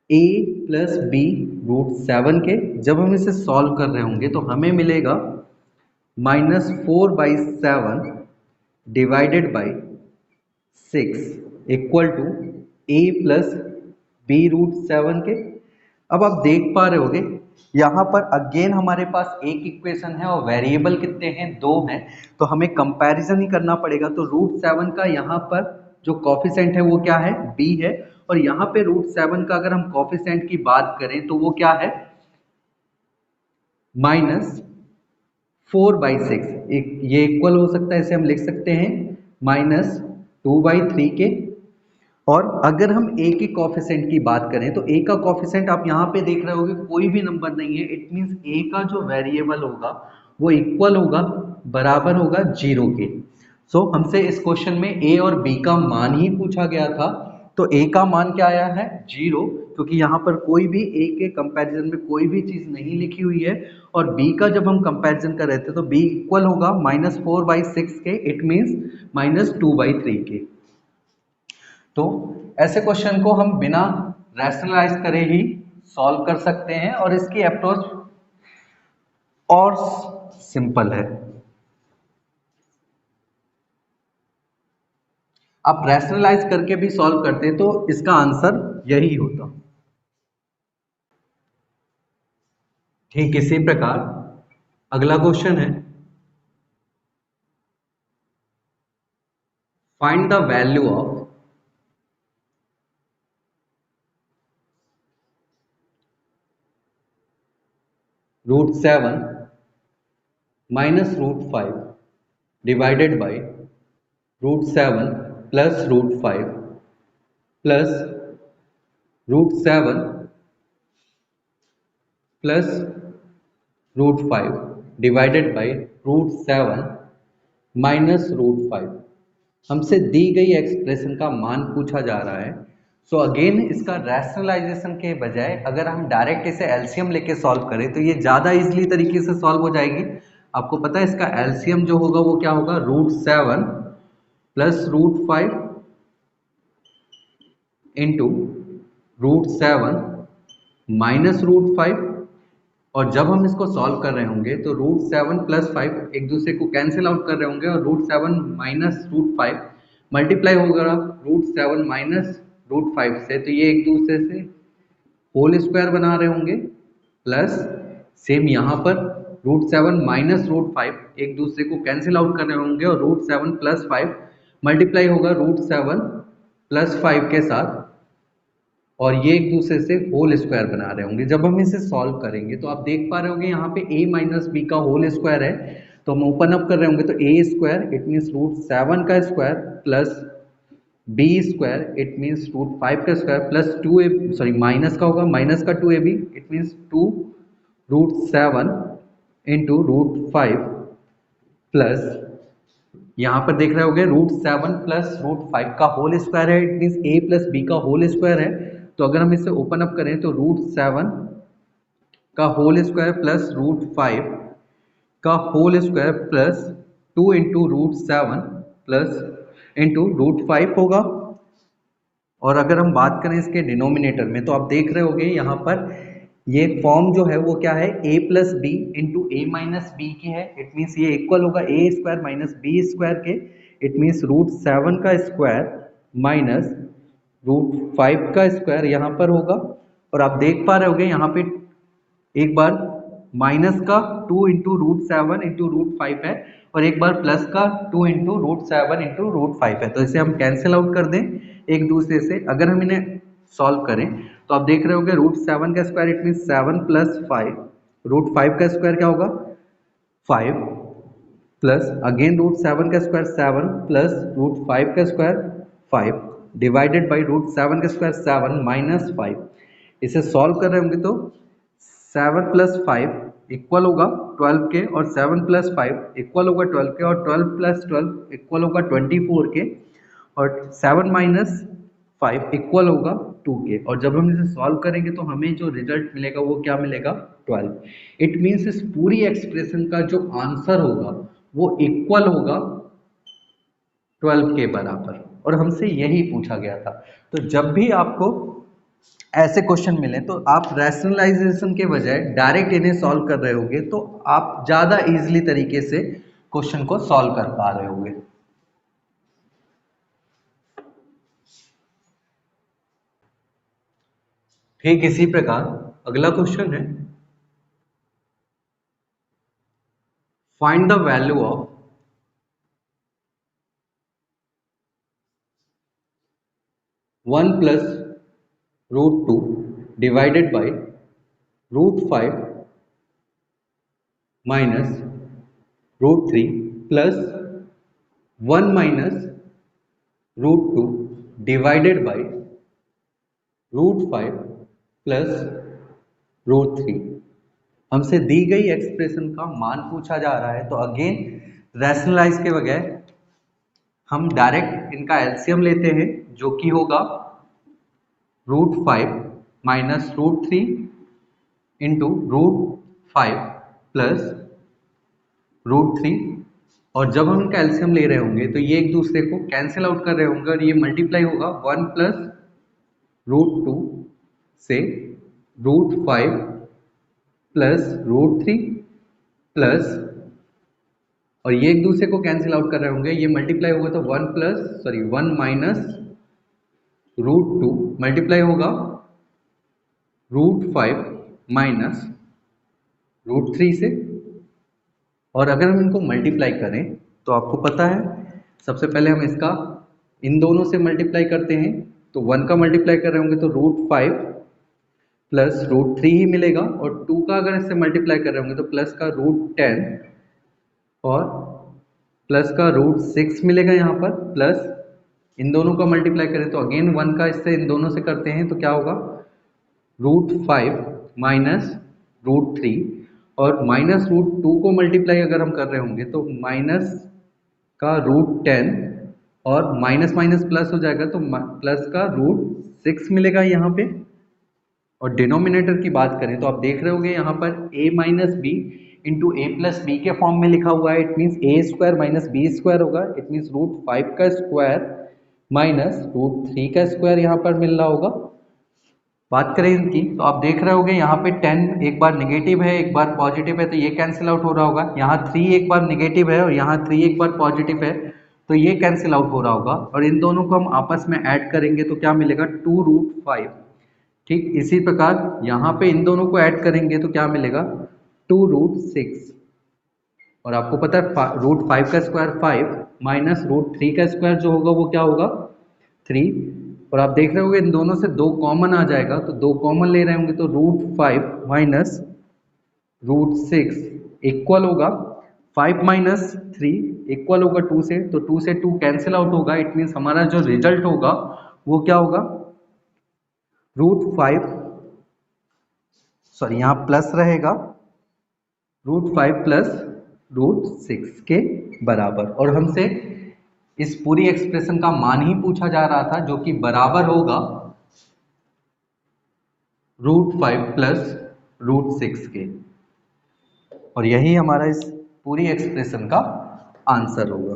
a प्लस b √7 के। जब हम इसे सॉल्व कर रहे होंगे तो हमें मिलेगा -4/7 divided by 6 equal to a plus b √7 के। अब आप देख पा रहे होगे यहाँ पर अगेन हमारे पास एक इक्वेशन है और वेरिएबल कितने हैं, 2 हैं, तो हमें कंपैरिजन ही करना पड़ेगा। तो √7 का यहाँ पर जो कॉफिशेंट है वो क्या है, b है, और यहाँ पे √7 का अगर हम कॉफिशेंट की बात करें तो वो क्या है, -4/6। ये इक्वल हो सकता है, इसे हम लिख सकते हैं -2/3 के। और अगर हम a के कॉफिशेंट की बात करें तो a का कॉफिशेंट आप यहाँ पे देख रहे होगे कोई भी नंबर नहीं है, इट मीन्स a का जो वेरिएबल होगा वो इक्वल होगा, बराबर होगा 0 के। सो हमसे इस क्वेश्चन में a और b का मान ही पूछा गया था, तो a का मान क्या आया है 0, क्योंकि यहाँ पर कोई भी a के कंपैरिजन में कोई भी चीज नहीं लिखी हुई है। और b का जब हम कंपैरिजन कर रहे थे तो b इक्वल होगा -4/6 के, इट मीन्स -2/3 के। तो ऐसे क्वेश्चन को हम बिना रैशनलाइज करे ही सॉल्व कर सकते हैं और इसकी अप्रोच और सिंपल है। आप रैशनलाइज करके भी सॉल्व करते तो इसका आंसर यही होता। ठीक इसी प्रकार अगला क्वेश्चन है, find the value of √7 minus √5 divided by √7 plus √5 plus √7 plus √5 divided by √7 minus √5। हमसे दी गई एक्सप्रेशन का मान पूछा जा रहा है। सो अगेन इसका रैशनलाइजेशन के बजाय अगर हम डायरेक्ट इसे एलसीएम लेके सॉल्व करें तो ये ज़्यादा इजीली तरीके से सॉल्व हो जाएगी। आपको पता है इसका एलसीएम जो होगा वो क्या होगा, √7 प्लस √5 इंटू √7 माइनस √5, और जब हम इसको सॉल्व कर रहे होंगे तो √7 प्लस 5 एक दूसरे को कैंसिल आउट कर रहे होंगे और √7 माइनस √5 मल्टीप्लाई होगा √7 माइनस √5 से, तो ये एक दूसरे से होल स्क्वायर बना रहे होंगे। प्लस सेम यहाँ पर √7 माइनस √5 एक दूसरे को कैंसिल आउट कर रहे होंगे और √7 प्लस 5 मल्टीप्लाई होगा √7 प्लस 5 के साथ, और ये एक दूसरे से होल स्क्वायर बना रहे होंगे। जब हम इसे सॉल्व करेंगे तो आप देख पा रहे होंगे यहाँ पे a माइनस बी का होल स्क्वायर है, तो हम ओपन अप कर रहे होंगे तो a स्क्वायर इट मीन्स √7 का square plus b square it means √5 का स्क्वायर प्लस माइनस का होगा, माइनस का 2ab it means 2√7 into √5 plus यहाँ पर देख रहे होंगे √7 प्लस √5 का होल स्क्वायर है, it means a plus b का होल स्क्वायर है। तो अगर हम इसे ओपन अप करें तो √7 का होल स्क्वायर प्लस √5 का whole square plus 2 into √7 plus into √5 होगा। और अगर हम बात करें इसके डिनोमिनेटर में तो आप देख रहे होंगे यहाँ पर ये फॉर्म जो है वो क्या है, a plus B into A minus B की है, इट मीन्स ये इक्वल होगा a square minus B square के, इट मीन्स √7 का स्क्वायर माइनस √5 का स्क्वायर यहाँ पर होगा। और आप देख पा रहे होंगे यहाँ पे एक बार माइनस का 2 इंटू रूट 7 इंटू रूट 5 है, और एक बार प्लस का 2 इंटू रूट 7 इंटू रूट 5 है। तो इसे हम कैंसिल आउट कर दें एक दूसरे से। अगर हम इन्हें सॉल्व करें तो आप देख रहे होंगे रूट 7 का square it mean 7 plus 5, root 5 का स्क्वायर क्या होगा 5, प्लस अगेन रूट 7 का स्क्वायर 7 प्लस रूट 5 का स्क्वायर 5 डिवाइडेड बाई रूट 7 का स्क्वायर 7 माइनस 5। इसे सॉल्व कर रहे होंगे तो 7 प्लस 5 इक्वल होगा 12 के, और 7 प्लस 5 इक्वल होगा 12 के, और 12 प्लस 12 इक्वल होगा 24 के, और 7 माइनस 5 इक्वल होगा 2 के। और जब हम इसे सॉल्व करेंगे तो हमें जो रिजल्ट मिलेगा वो क्या मिलेगा 12। इट मीन्स इस पूरी एक्सप्रेशन का जो आंसर होगा वो इक्वल होगा 12 के बराबर, और हमसे यही पूछा गया था। तो जब भी आपको ऐसे क्वेश्चन मिले तो आप रैशनलाइजेशन के बजाय डायरेक्ट इन्हें सॉल्व कर रहे होंगे, तो आप ज्यादा इजीली तरीके से क्वेश्चन को सॉल्व कर पा रहे होंगे। ठीक इसी प्रकार अगला क्वेश्चन है, find the value of one plus root 2 divided by root 5 minus root 3 plus 1 minus root 2 divided by root 5 plus root 3। हमसे दी गई एक्सप्रेशन का मान पूछा जा रहा है, तो अगेन रैशनलाइज के बगैर हम डायरेक्ट इनका एलसीएम लेते हैं, जो कि होगा root 5 minus root 3 into root 5 plus root 3। और जब हम इनका एलसीएम ले रहे होंगे तो ये एक दूसरे को कैंसिल आउट कर रहे होंगे, और ये मल्टीप्लाई होगा 1 प्लस रूट 2 से रूट 5 प्लस रूट 3 प्लस, और ये एक दूसरे को कैंसिल आउट कर रहे होंगे, ये मल्टीप्लाई होगा तो 1 माइनस रूट 2 मल्टीप्लाई होगा रूट 5 माइनस रूट 3 से। और अगर हम इनको मल्टीप्लाई करें तो आपको पता है सबसे पहले हम इसका इन दोनों से मल्टीप्लाई करते हैं, तो 1 का मल्टीप्लाई कर रहे होंगे तो रूट 5 प्लस रूट 3 ही मिलेगा, और 2 का अगर इससे मल्टीप्लाई कर रहे होंगे तो प्लस का रूट 10 और प्लस का रूट 6 मिलेगा यहाँ पर, प्लस इन दोनों का मल्टीप्लाई करें तो अगेन 1 का इससे इन दोनों से करते हैं तो क्या होगा रूट 5 माइनस रूट 3, और माइनस रूट 2 को मल्टीप्लाई अगर हम कर रहे होंगे तो माइनस का रूट 10 और माइनस माइनस प्लस हो जाएगा तो प्लस का रूट 6 मिलेगा यहाँ पे। और डिनोमिनेटर की बात करें तो आप देख रहे होंगे यहाँ पर a minus B into A plus B के फॉर्म में लिखा हुआ है, it means A square minus B square होगा, इट मीन्स रूट 5 का स्क्वायर माइनस रूट 3 का स्क्वायर यहाँ पर मिल रहा होगा। बात करें इनकी तो आप देख रहे होंगे यहाँ पे 10 एक बार नेगेटिव है एक बार पॉजिटिव है, तो ये कैंसिल आउट हो रहा होगा। यहाँ 3 एक बार नेगेटिव है और यहाँ 3 एक बार पॉजिटिव है, तो ये कैंसिल आउट हो रहा होगा। और इन दोनों को हम आपस में ऐड करेंगे तो क्या मिलेगा 2 रूट 5। ठीक इसी प्रकार यहाँ पे इन दोनों को ऐड करेंगे तो क्या मिलेगा 2 रूट 6। और आपको पता है रूट 5 का स्क्वायर 5 माइनस रूट 3 का स्क्वायर जो होगा वो क्या होगा 3। और आप देख रहे होंगे इन दोनों से 2 कॉमन आ जाएगा, तो 2 कॉमन ले रहे होंगे तो रूट 5 माइनस रूट 6 इक्वल होगा 5 माइनस 3 इक्वल होगा 2 से, तो 2 से 2 कैंसिल आउट होगा। इट मीन्स हमारा जो रिजल्ट होगा वो क्या होगा रूट 5 सॉरी यहाँ प्लस रहेगा रूट 5 प्लस रूट 6 के बराबर। और हमसे इस पूरी एक्सप्रेशन का मान ही पूछा जा रहा था, जो कि बराबर होगा रूट 5 प्लस रूट 6 के, और यही हमारा इस पूरी एक्सप्रेशन का आंसर होगा।